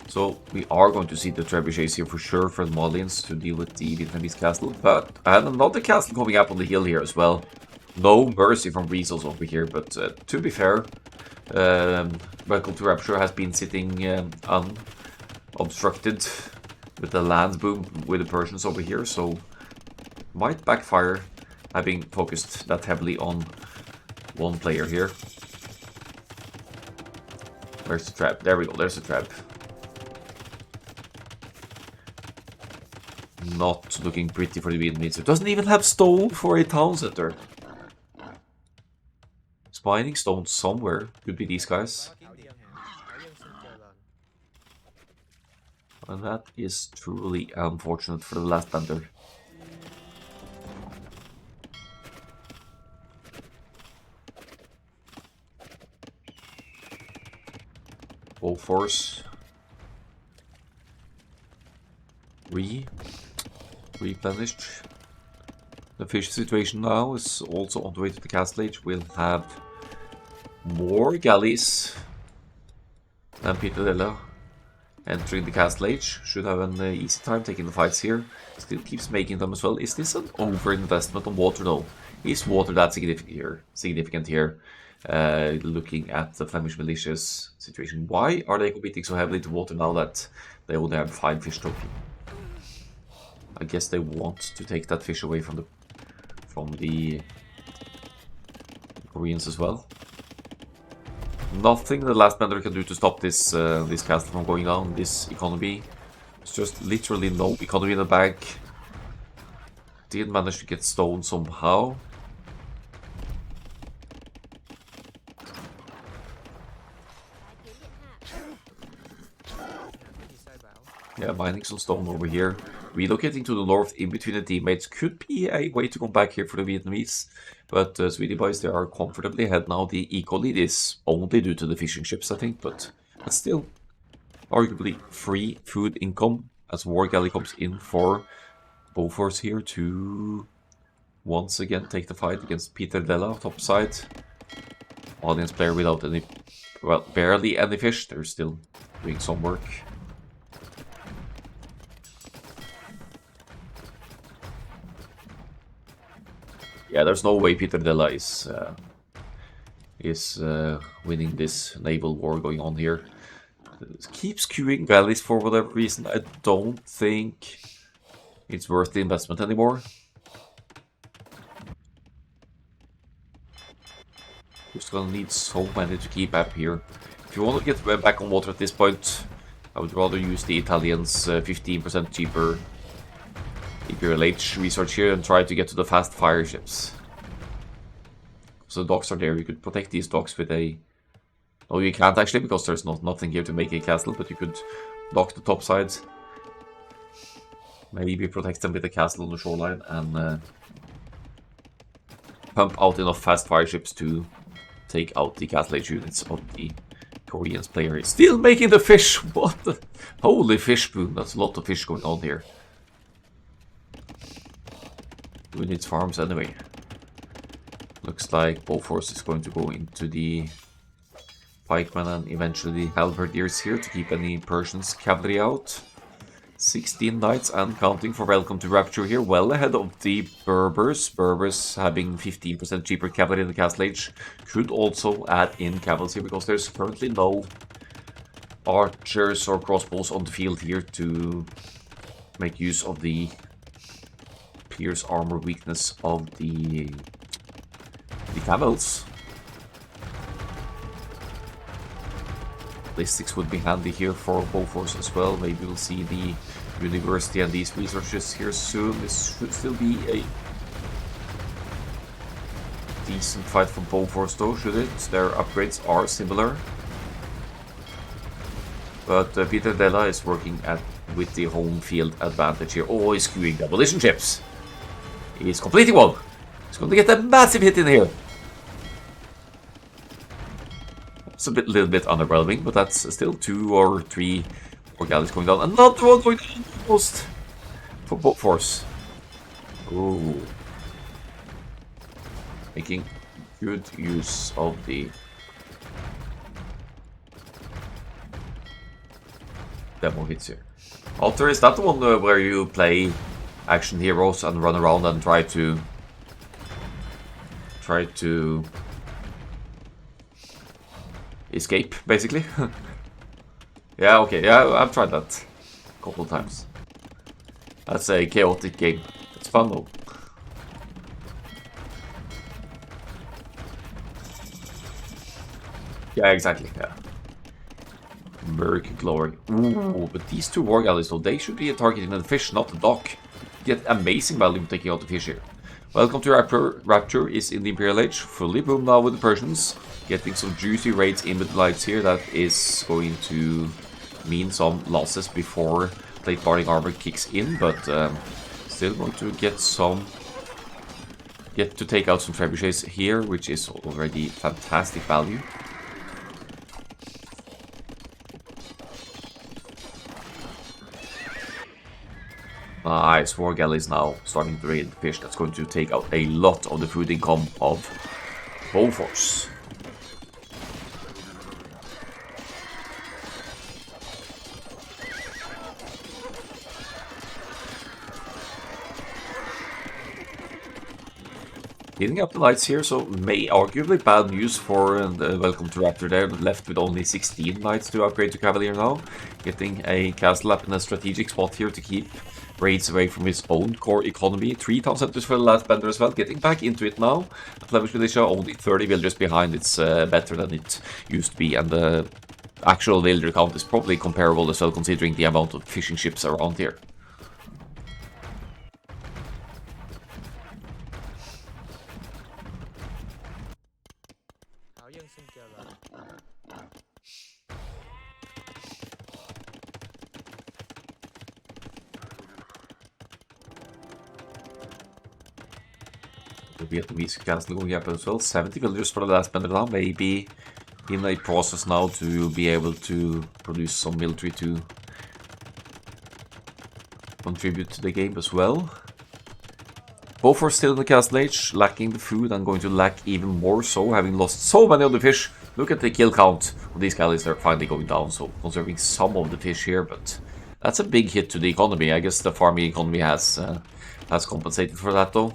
So we are going to see the trebuchets here for sure for the Malians to deal with the Vietnamese castle. But I have another castle coming up on the hill here as well. No mercy from Resource over here, but to be fair, Welcome to Rapture has been sitting unobstructed with the land boom with the Persians over here, so might backfire having focused that heavily on one player here. Where's the trap? There we go, there's the trap. Not looking pretty for the Vietnamese. It doesn't even have stone for a town center. It's mining stone somewhere. Could be these guys. And that is truly unfortunate for the last Bender. Bowforce. replenished. The fish situation now is also on the way to the castle age. We'll have more galleys than Peter entering the castle age. Should have an easy time taking the fights here. Still keeps making them as well. Is this an over-investment on water though? Is water that significant here? Looking at the Flemish Militia's situation. Why are they competing so heavily to water now that they only have 5 fish total? I guess they want to take that fish away from the Koreans as well. Nothing the last bender can do to stop this this castle from going down. This economy, it's just literally no economy in the bank. Did manage to get stone somehow. Yeah, mining some stone over here. Relocating to the north in between the teammates could be a way to come back here for the Vietnamese. But Sweety Boys, they are comfortably ahead now. The eco lead is only due to the fishing ships, I think. But still, arguably free food income as War Galley comes in for Bofors here to once again take the fight against Peter Della, top side. Audience player without any, well, barely any fish. They're still doing some work. Yeah, there's no way Peter Della is winning this naval war going on here. It keeps queuing galleys for whatever reason. I don't think it's worth the investment anymore. Just gonna need so many to keep up here. If you want to get back on water at this point, I would rather use the Italians' 15% cheaper Imperial H research here and try to get to the fast fire ships. So the docks are there. You could protect these docks with a... No, you can't actually, because there's nothing here to make a castle, but you could dock the top sides. Maybe protect them with a castle on the shoreline and pump out enough fast fire ships to take out the castle age units of the Koreans player. Is still making the fish! What the... Holy fish boom, that's a lot of fish going on here. We need farms anyway. Looks like Bofors is going to go into the pikemen and eventually the halberdiers here to keep any Persians cavalry out. 16 knights and counting for Welcome to Rapture here, well ahead of the Berbers. Berbers having 15% cheaper cavalry in the Castle Age could also add in cavalry here because there's currently no archers or crossbows on the field here to make use of the pierce armor weakness of the camels. Ballistics would be handy here for Bofors as well. Maybe we'll see the university and these researchers here soon. This should still be a decent fight for Bofors though, should it? Their upgrades are similar. But Peter Della is working with the home field advantage here. Oh, he's queuing demolition ships. He's completing one. He's going to get a massive hit in here. It's a little bit underwhelming, but that's still 2 or 3 more galleys going down. Another one going down almost for Bofors. Ooh. Making good use of the demo hits here. Alter, is that the one where you play action heroes and run around and try to escape, basically? Yeah, okay, yeah, I've tried that a couple of times. That's a chaotic game. It's fun though. Yeah, exactly, yeah. Merc Glory. Ooh, but these 2 war galleys though, they should be targeting the fish, not the dock. Get amazing value from taking out the fish here. Welcome to Rapture. Rapture is in the Imperial Age, fully boomed now with the Persians. Getting some juicy raids in with the lights here. That is going to mean some losses before plate guarding armor kicks in, but still going to get to take out some trebuchets here, which is already fantastic value. Nice, war galleys now starting to raid fish. That's going to take out a lot of the food income of Bofors. Heating up the lights here, so may arguably bad news for Welcome to Raptor there, but left with only 16 lights to upgrade to Cavalier now. Getting a castle up in a strategic spot here to keep raids away from his own core economy. 3 town centers for the last bender as well, getting back into it now. Flemish Militia only 30 villagers behind, it's better than it used to be, and the actual villager count is probably comparable as well considering the amount of fishing ships around here. Vietnamese castle going up as well. 70 villagers for the last bender now. Maybe in a process now to be able to produce some military to contribute to the game as well. Both are still in the castle age, lacking the food and going to lack even more so, having lost so many of the fish. Look at the kill count of these galleys, they're finally going down, so conserving some of the fish here, but that's a big hit to the economy. I guess the farming economy has compensated for that though.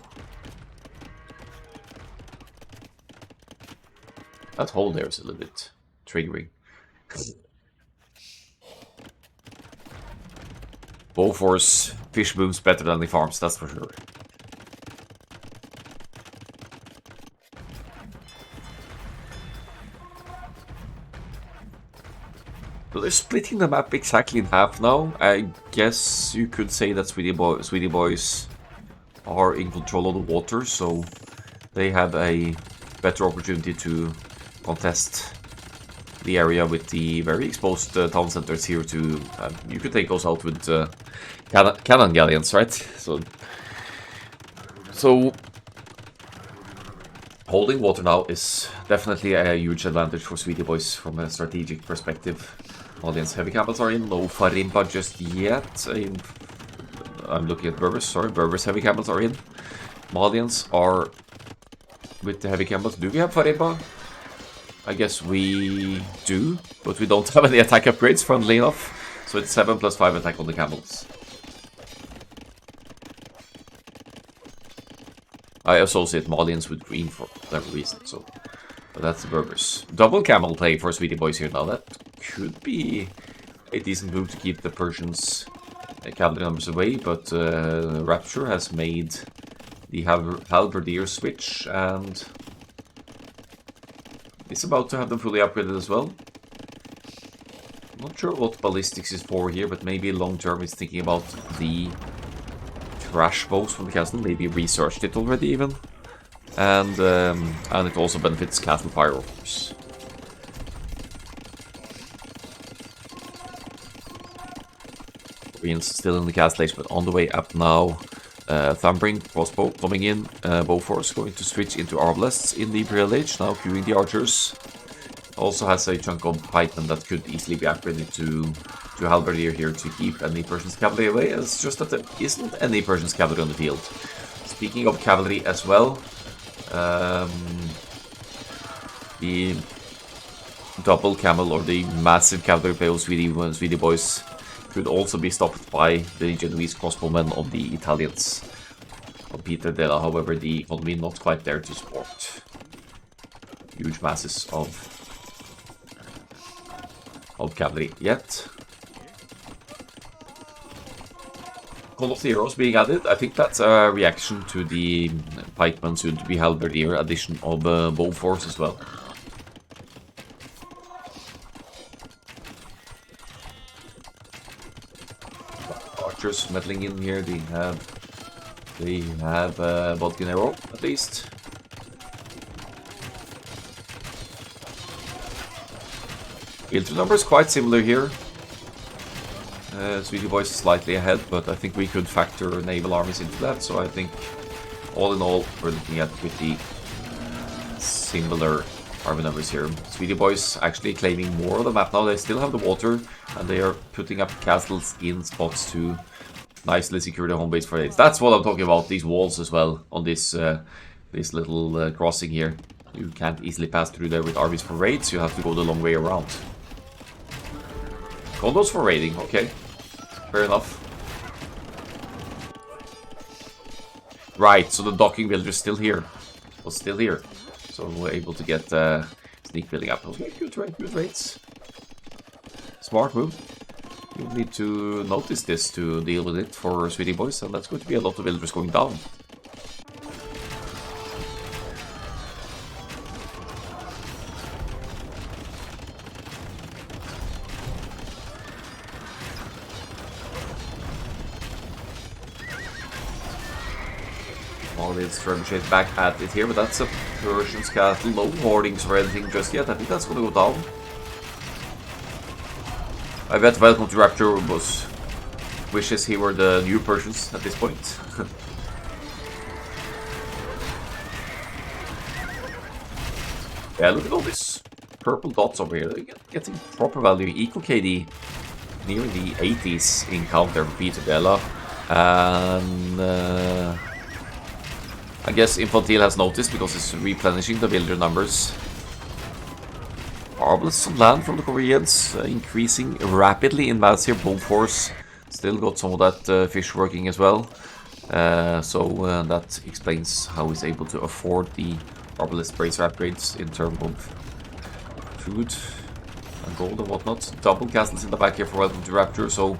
That hole there is a little bit triggering. Bofors fish booms better than the farms, that's for sure. So they're splitting the map exactly in half now. I guess you could say that Sweety Boys are in control of the water, so they have a better opportunity to contest the area with the very exposed town centers here to... you could take those out with cannon galleons, right? So holding water now is definitely a huge advantage for Sweety Boys from a strategic perspective. Audience heavy camels are in, no Farimba just yet. I'm looking at Berbers, sorry, Berbers heavy camels are in. Malians are with the heavy camels. Do we have Farimba? I guess we do, but we don't have any attack upgrades, funnily enough. So it's 7 plus 5 attack on the camels. I associate Malians with green for whatever reason, so... But that's the Berbers. Double camel play for Sweety Boys here now. That could be a decent move to keep the Persians' cavalry numbers away, but Rapture has made the Halberdier switch, and it's about to have them fully upgraded as well. Not sure what ballistics is for here, but maybe long term it's thinking about the trash bows from the castle. Maybe researched it already even. And it also benefits castle fire, of course. Koreans still in the castle age, but on the way up now. Thumbring crossbow coming in. Bofors going to switch into arbalests in the Imperial Age, now queuing the archers. Also has a chunk of pikemen that could easily be upgraded to halberdier here to keep any Persian's cavalry away. It's just that there isn't any Persian's cavalry on the field. Speaking of cavalry as well, the double camel or the massive cavalry play of Sweety Boys could also be stopped by the Genoese crossbowmen of the Italians of Peter Della. However, the economy not quite there to support huge masses of cavalry yet. Call of the Heroes being added, I think that's a reaction to the pikemen soon to be halberdier addition of Bofors as well. Archers meddling in here, they have Vodkinero at least. Infantry number is quite similar here. Sweety Boys is slightly ahead, but I think we could factor naval armies into that, so I think all in all we're looking at pretty similar army numbers here. Sweety Boys actually claiming more of the map now. They still have the water, and they are putting up castles in spots to nicely secure the home base for it. That's what I'm talking about, these walls as well on this this little crossing here. You can't easily pass through there with armies for raids, you have to go the long way around. Condos for raiding, okay. Fair enough. Right, so the docking villager's still here. Was still here. So we're able to get sneak building up. Okay, good raids. Smart move. You need to notice this to deal with it for Sweety Boys, and that's going to be a lot of villagers going down. It's trebuchet back at it here, but that's a Persian's castle. No hoardings or anything just yet. I think that's gonna go down. I bet Welcome to Rapture wishes he were the new Persians at this point. Yeah, look at all this purple dots over here. They're getting proper value. Eco KD near the 80s in counter for Peter Bella. And I guess Infantile has noticed because it's replenishing the builder numbers. Marvelous on land from the Koreans, increasing rapidly in mass here. Bomb Force still got some of that fish working as well. So that explains how he's able to afford the Marvelous Bracer upgrades in terms of food and gold and whatnot. Double castles in the back here for Welcome to Rapture, so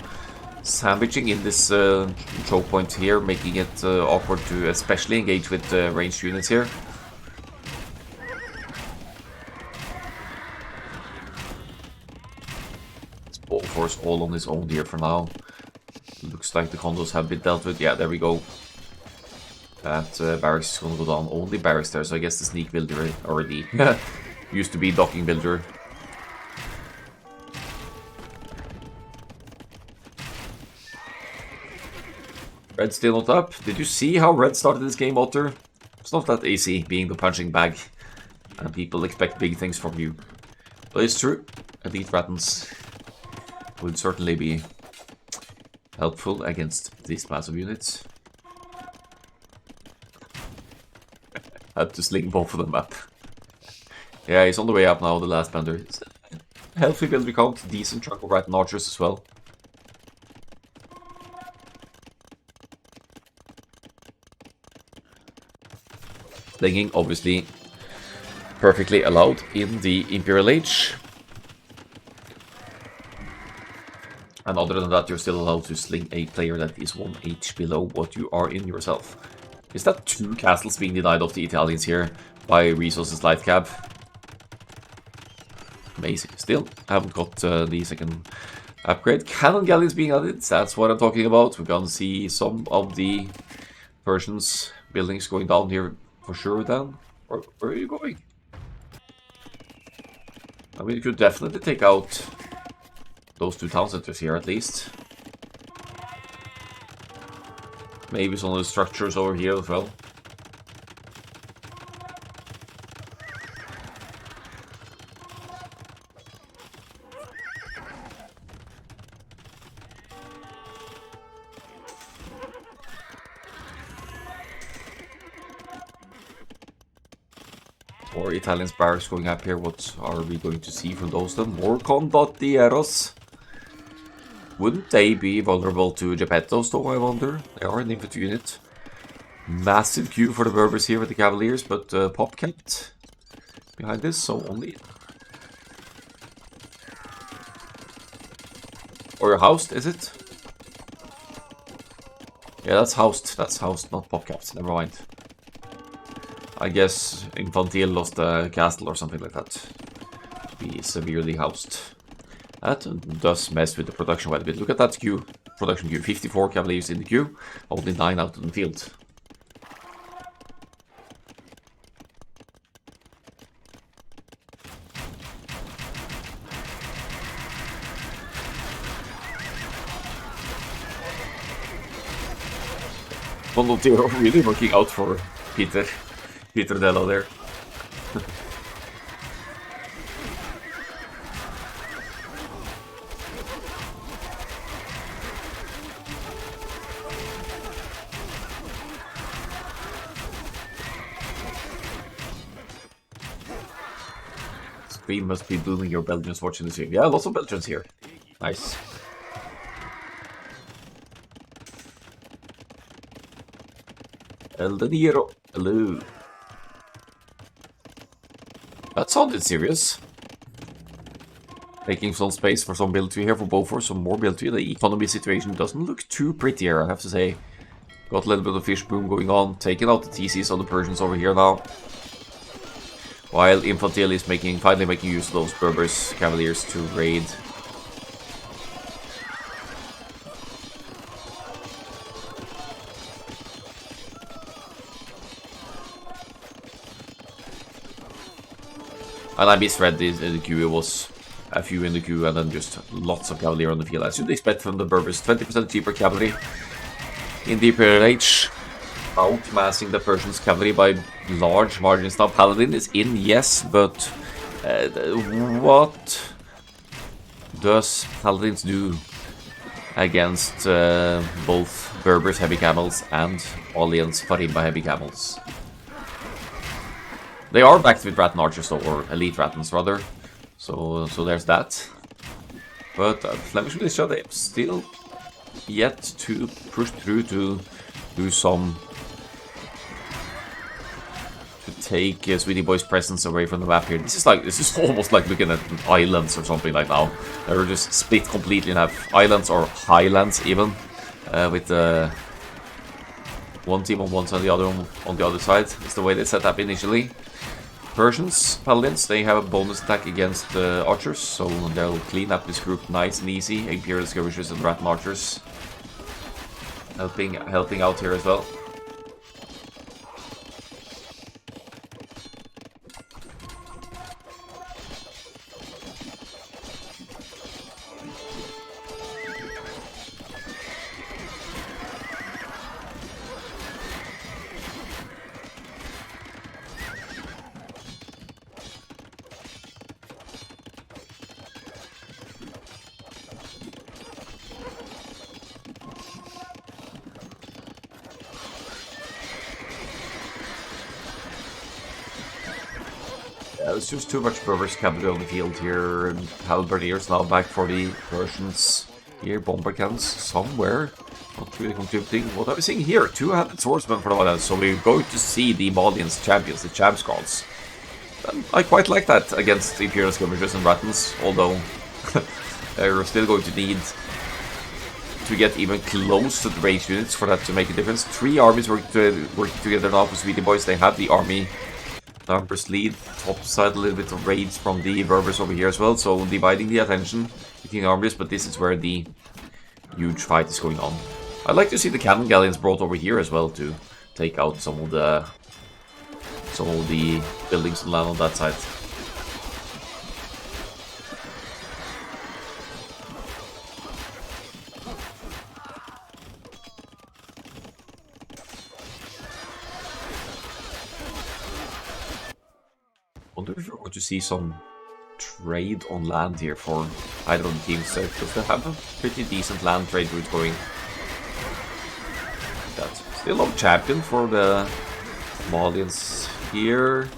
sandwiching in this choke point here, making it awkward to especially engage with ranged units here. It's Ball Force all on his own here for now. Looks like the condos have been dealt with. Yeah, there we go. That barracks is going to go down. Only barracks there, so I guess the sneak builder already used to be docking builder. Red still not up. Did you see how Red started this game, Otter? It's not that easy being the punching bag, and people expect big things from you. But it's true. Elite Ratons would certainly be helpful against these massive units. Had to sling both of them up. Yeah, he's on the way up now, the last bender. It's a healthy build count, decent chunk of Raton archers as well. Slinging, obviously, perfectly allowed in the Imperial Age. And other than that, you're still allowed to sling a player that is 1 H below what you are in yourself. Is that 2 castles being denied of the Italians here by Resources Light Cab? Amazing. Still, haven't got the second upgrade. Cannon galleons being added, that's what I'm talking about. We're gonna see some of the Persians buildings going down here. For sure, then. Where are you going? I mean, you could definitely take out those 2 town centers here, at least. Maybe some of the structures over here as well. Or Italians barracks going up here. What are we going to see from those then? More condotieros. Wouldn't they be vulnerable to Geppettos though, I wonder? They are an infantry unit. Massive queue for the Berbers here with the Cavaliers, but Popcat behind this, so only... Or you're housed, is it? Yeah, that's housed, not Popcat, never mind. I guess Infantile lost a castle or something like that. To be severely housed. That does mess with the production quite a bit. Look at that queue. Production queue. 54 Cavaliers in the queue. Only 9 out in the field. Volunteer really working out for Peter Dello there. screen must be booming your Belgians watching the stream. Yeah, lots of Belgians here. Nice. El De Niro. Hello. That sounded serious. Making some space for some military here for Beaufort, some more military. The economy situation doesn't look too pretty here, I have to say. Got a little bit of fish boom going on, taking out the TCs on the Persians over here now. While Infantil is finally making use of those Berbers Cavaliers to raid. And I misread the queue. It was a few in the queue and then just lots of cavalry on the field. I should expect from the Berbers 20% cheaper cavalry in the Imperial Age, outmassing the Persians' cavalry by large margins. Now Paladin is in, yes, but what does Paladins do against both Berbers heavy camels and Alliance Farimba heavy camels? They are backed with Rattan Archers though, or Elite Rattans rather, so there's that. But Flemish Militia, they've still yet to push through to do some, to take Sweety Boys' presence away from the map here. This is almost like looking at islands or something like now. They're just split completely in half, islands or highlands even, with one team on one side and the other on the other side. It's the way they set up initially. Persians, Paladins, they have a bonus attack against Archers, so they'll clean up this group nice and easy. Imperial Skirmishers and Rattan Archers helping out here as well. There's just too much Berbers cavalry on the field here, and Halberdiers now back for the Persians. Here, bomber cannons somewhere, not really contributing. What are we seeing here? Two-handed swordsmen for the Malians, so we're going to see the Malians champions, the champ squads. I quite like that against the Imperial Skirmishers and Rattans, although they're still going to need to get even close to the range units for that to make a difference. Three armies working together now for Sweety Boys. They have the army numbers lead, topside a little bit of raids from the Berbers over here as well, so dividing the attention between armies, but this is where the huge fight is going on. I'd like to see the cannon galleons brought over here as well to take out some of the buildings and land on that side. I wonder if we're going to see some trade on land here for either of the teams, because they have a pretty decent land trade route going. That's still no champion for the Malians here.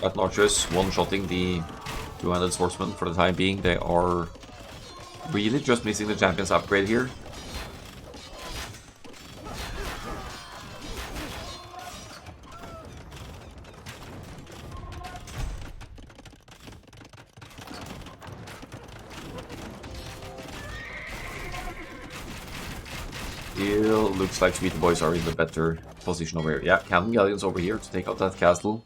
Rattan Archers one-shotting the two-handed swordsman for the time being. They are really just missing the champions upgrade here. Still looks like Sweety Boys are in the better position over here. Yeah, cannon galleons over here to take out that castle.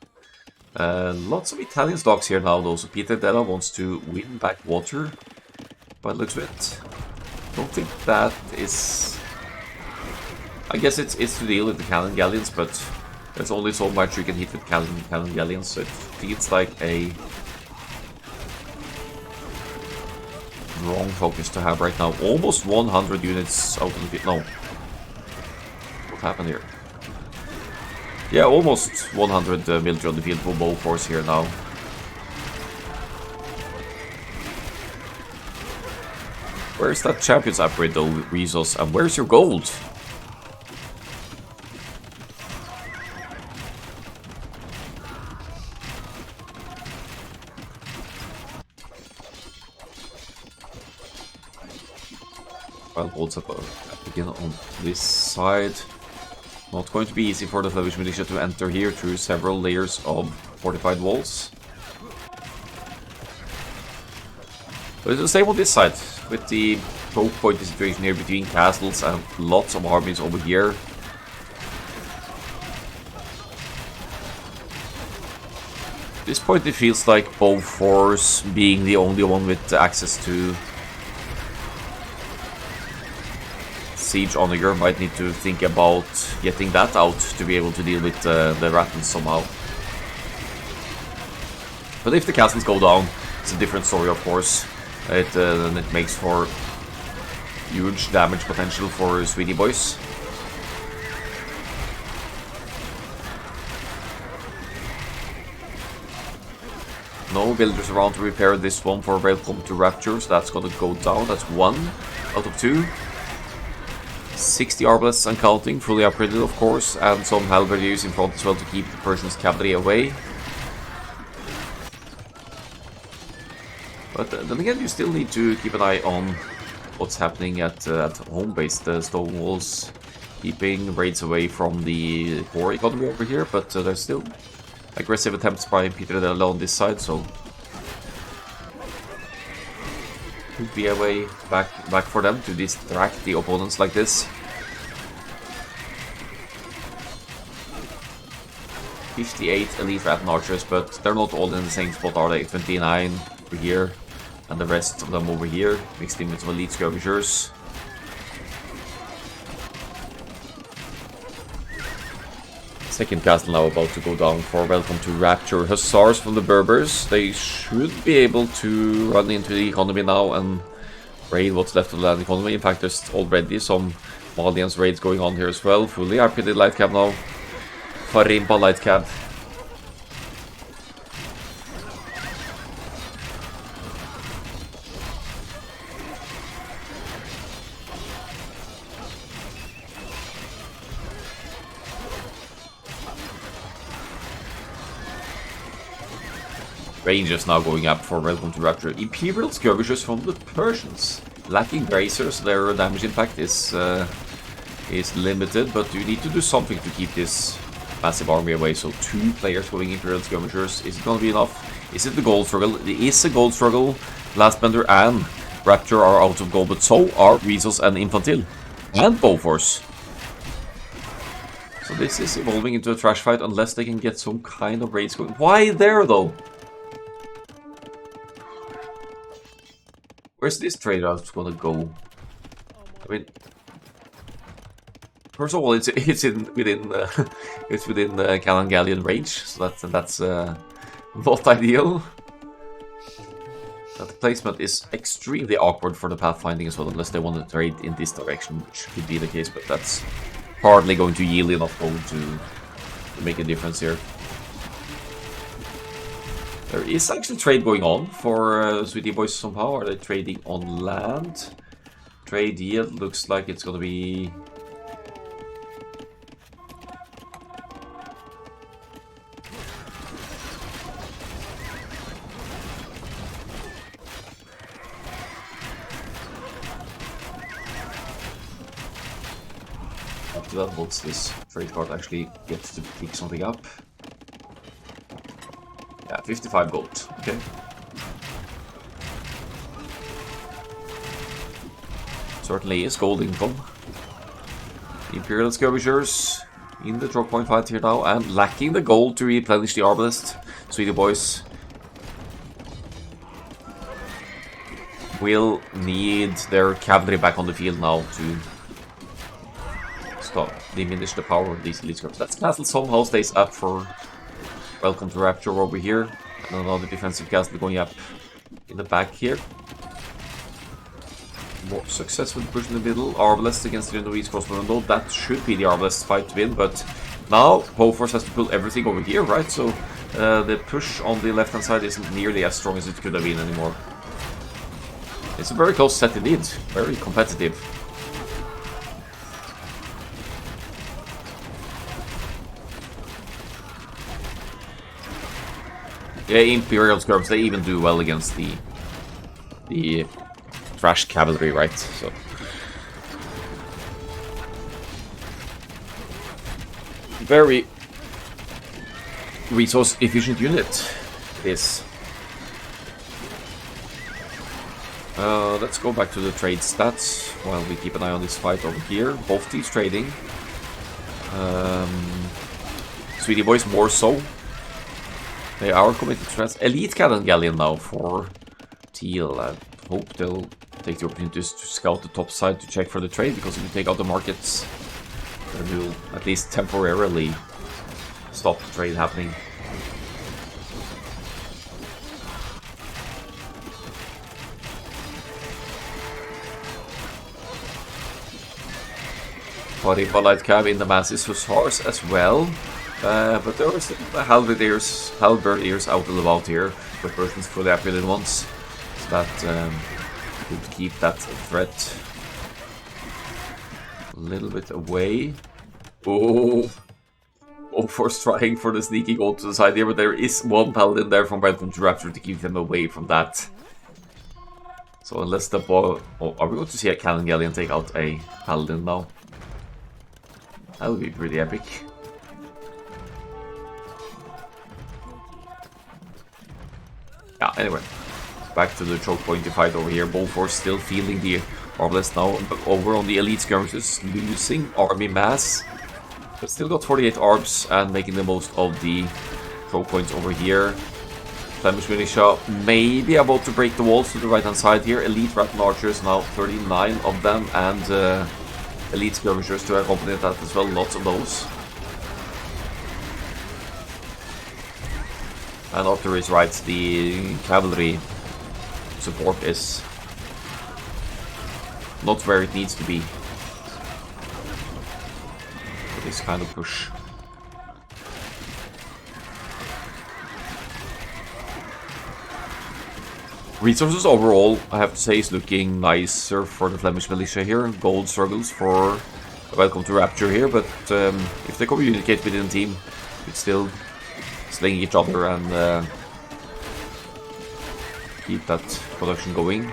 Lots of Italian stocks here now though, so Peter Della wants to win back water by the looks of it. Don't think that is... I guess it's to deal with the cannon galleons, but there's only so much you can hit with cannon galleons, so it feels like a wrong focus to have right now. Almost 100 units out of the field. No. What happened here? Yeah, almost 100 military on the field for both force here now. Where's that champions upgrade though, Rezos? And where's your gold? While holds up again on this side. Not going to be easy for the Flemish Militia to enter here through several layers of fortified walls. But it's the same on this side, with the choke point situation here between castles and lots of armies over here. At this point it feels like Bofors being the only one with access to Siege Onager might need to think about getting that out to be able to deal with the Rattans somehow. But if the castles go down, it's a different story, of course. Then it makes for huge damage potential for Sweety Boys. No villagers around to repair this one for Welcome to Rapture, so that's gonna go down. That's 1 out of 2. 60 arbalests and counting, fully upgraded of course, and some halberdiers in front as well to keep the Persians' cavalry away. But then again, you still need to keep an eye on what's happening at home base. The stone walls keeping raids away from the poor economy over here, but there's still aggressive attempts by Peter Della on this side, so could be a way back for them to distract the opponents like this. 58 elite Rattan archers, but they're not all in the same spot, are they? 29 over here, and the rest of them over here, mixed in with some elite skirmishers. Second castle now about to go down for Welcome to Rapture. Hussars from the Berbers, they should be able to run into the economy now and raid what's left of the land economy. In fact, there's already some Malians raids going on here as well. Fully upgraded light cab now. Farimpa light cab. Rangers now going up for Welcome to Rapture. Imperial skirmishers from the Persians. Lacking bracers, their damage impact is limited, but you need to do something to keep this massive army away. So 2 players going Imperial skirmishers. Is it going to be enough? Is it the gold struggle? It is a gold struggle. Lastbender and Rapture are out of gold, but so are Weasels and Infantil. And Bofors. So this is evolving into a trash fight unless they can get some kind of raids going. Why there though? Where's this trade route gonna go? I mean, first of all, it's within Cannon Galleon range, so that's not ideal. That placement is extremely awkward for the pathfinding as well, unless they want to trade in this direction, which could be the case, but that's hardly going to yield enough gold to make a difference here. There is actually trade going on for Sweety Boys somehow. Are they trading on land? Trade yield looks like it's gonna be... After that, once this trade card actually gets to pick something up. Yeah, 55 gold. Okay. Certainly is gold income. Imperial skirmishers in the choke point fight here now, and lacking the gold to replenish the arbalest. Sweety Boys will need their cavalry back on the field now to stop, diminish the power of these elite skirmishers. That castle somehow stays up for Welcome to Rapture over here. And another defensive castle going up in the back here. More successful push in the middle. Arbalest against the Genoese crossbowmen though. That should be the Arbalest fight to win, but now Bofors has to pull everything over here, right? So the push on the left hand side isn't nearly as strong as it could have been anymore. It's a very close set indeed. Very competitive. Yeah, Imperial Skirms, they even do well against the trash cavalry, right? So very resource efficient unit, this. Let's go back to the trade stats while we keep an eye on this fight over here. Both teams trading. Sweety Boys more so. They are committed to trades. Elite Cannon Galleon now for Teal. I hope they'll take the opportunities to scout the top side to check for the trade, because if you take out the markets, then you'll at least temporarily stop the trade happening. Paripa Light Cab in the Mass's Hussars as well. But there are still the halberdiers out and about here, but versions for the upgraded ones. So that could keep that threat a little bit away. Oh, Force trying for the sneaky goal to the side here, but there is one paladin there from Welcome to Rapture to keep them away from that. So unless the ball... Oh, are we going to see a Cannon Galleon take out a paladin now? That would be pretty epic. Yeah, anyway. Back to the choke pointy fight over here. Bullforce still feeling the Arbalest now. Over on the Elite Skirmishes, losing army mass. But still got 48 arbs and making the most of the choke points over here. Flemish Militia maybe about to break the walls to the right hand side here. Elite Rattan Archers now 39 of them, and Elite Skirmishers to accompany that as well, lots of those. And Arcturus writes the cavalry support is not where it needs to be for this kind of push. Resources overall, I have to say, is looking nicer for the Flemish Militia here. Gold struggles for Welcome to Rapture here, but if they communicate within the team, it's still slaying each other and keep that production going.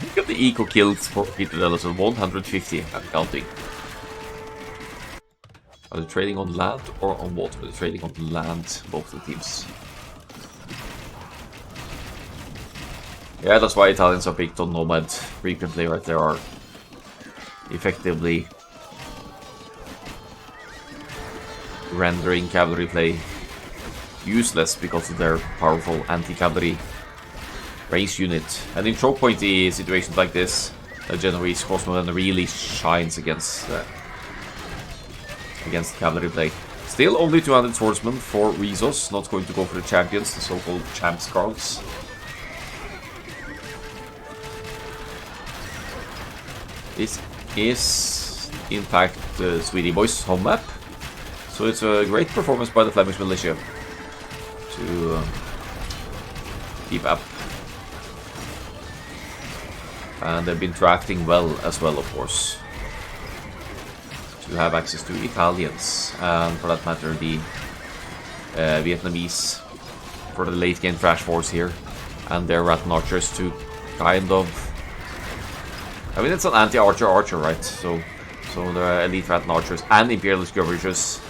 Look at the eco kills for Peter Dellos of 150 and counting. Are they trading on land or on water? They're trading on land, both the teams. Yeah, that's why Italians are picked on Nomad frequently, right? They are effectively rendering cavalry play useless because of their powerful anti-cavalry race unit. And in choke pointy situations like this, Genoese Crossman really shines against cavalry play. Still only 200 swordsmen for Rezos, not going to go for the champions, the so-called champ scarls. This is, in fact, the Sweety Boys' home map, so it's a great performance by the Flemish Militia to keep up. And they've been drafting well as well, of course, to have access to Italians, and for that matter the Vietnamese for the late game Thrash Force here, and their Rattan Archers to kind of... I mean, it's an anti-archer archer, right? So the Elite Rattan Archers and Imperial Skirmishers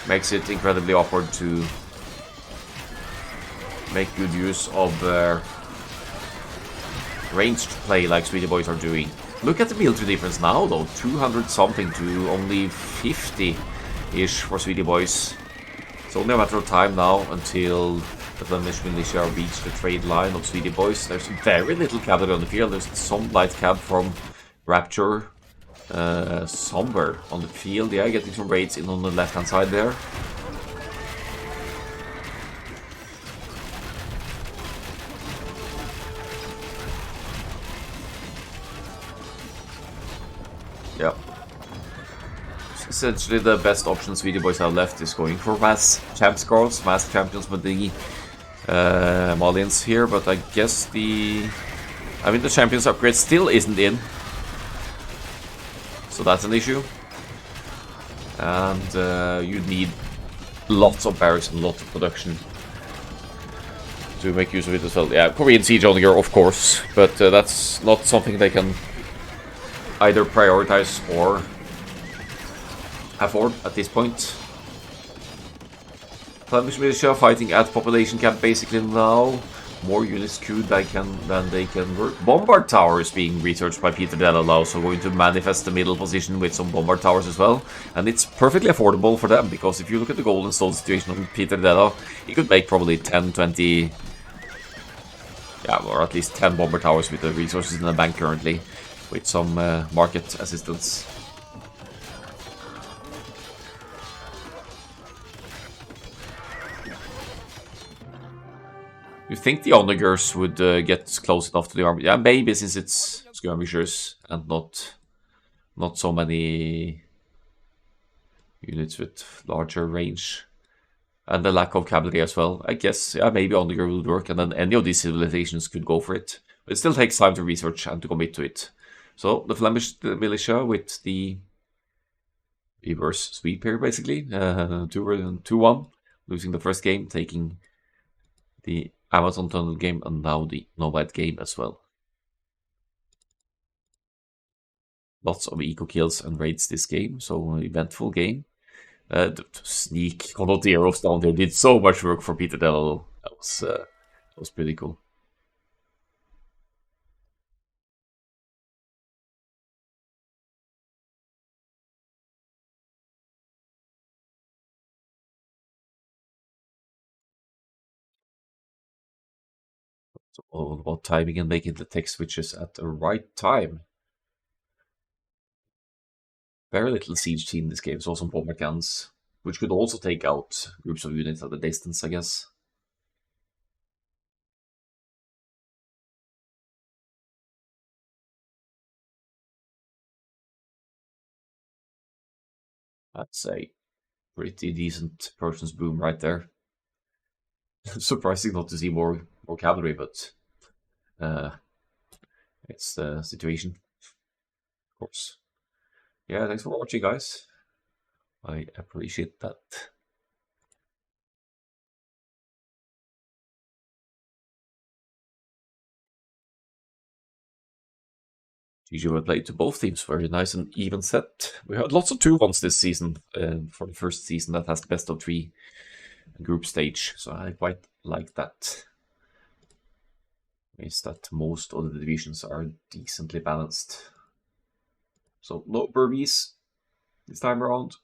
makes it incredibly awkward to make good use of their ranged play like Sweety Boys are doing. Look at the military difference now, though. 200 something to only 50-ish for Sweety Boys. It's only a matter of time now until the Flemish Militia reach the trade line of Sweety Boys. There's very little cavalry on the field. There's some light cab from Rapture somewhere on the field. Yeah, getting some raids in on the left-hand side there. Yeah. Essentially the best option Sweety Boys have left is going for mass champ scrolls, mass champions with the Malians here, but I guess the champions upgrade still isn't in. So that's an issue. And you need lots of barracks and lots of production to make use of it as well. Yeah, Korean Siege on here, of course, but that's not something they can either prioritize or afford at this point. Flemish Militia fighting at population cap basically now. More units queued than they can work. Bombard towers being researched by Peter Della now, so going to manifest the middle position with some bombard towers as well. And it's perfectly affordable for them, because if you look at the gold and stone situation of Peter Della, he could make probably 10, 20... Yeah, or at least 10 bomber towers with the resources in the bank currently, with some market assistance. You think the onagers would get close enough to the army? Yeah, maybe, since it's skirmishers and not so many units with larger range. And the lack of cavalry as well. I guess, yeah, maybe onager would work, and then any of these civilizations could go for it. But it still takes time to research and to commit to it. So, the Flemish militia with the reverse sweep here, basically. 2-1, losing the first game, taking the Amazon Tunnel game, and now the Nomad game as well. Lots of eco kills and raids this game, so eventful game. To sneak Connoteros down there did so much work for Peter Della. That was pretty cool. So all about timing and making the text switches at the right time. Very little siege team in this game, so some bomber cannons, which could also take out groups of units at a distance, I guess. That's a pretty decent Persian's boom right there. Surprising not to see more cavalry, but it's the situation, of course. Yeah, thanks for watching, guys. I appreciate that. GG well played to both teams. Very nice and even set. We had lots of 2-1s this season for the first season that has the best of 3 group stage. So I quite like that. Means that most of the divisions are decently balanced. So no Burmese this time around.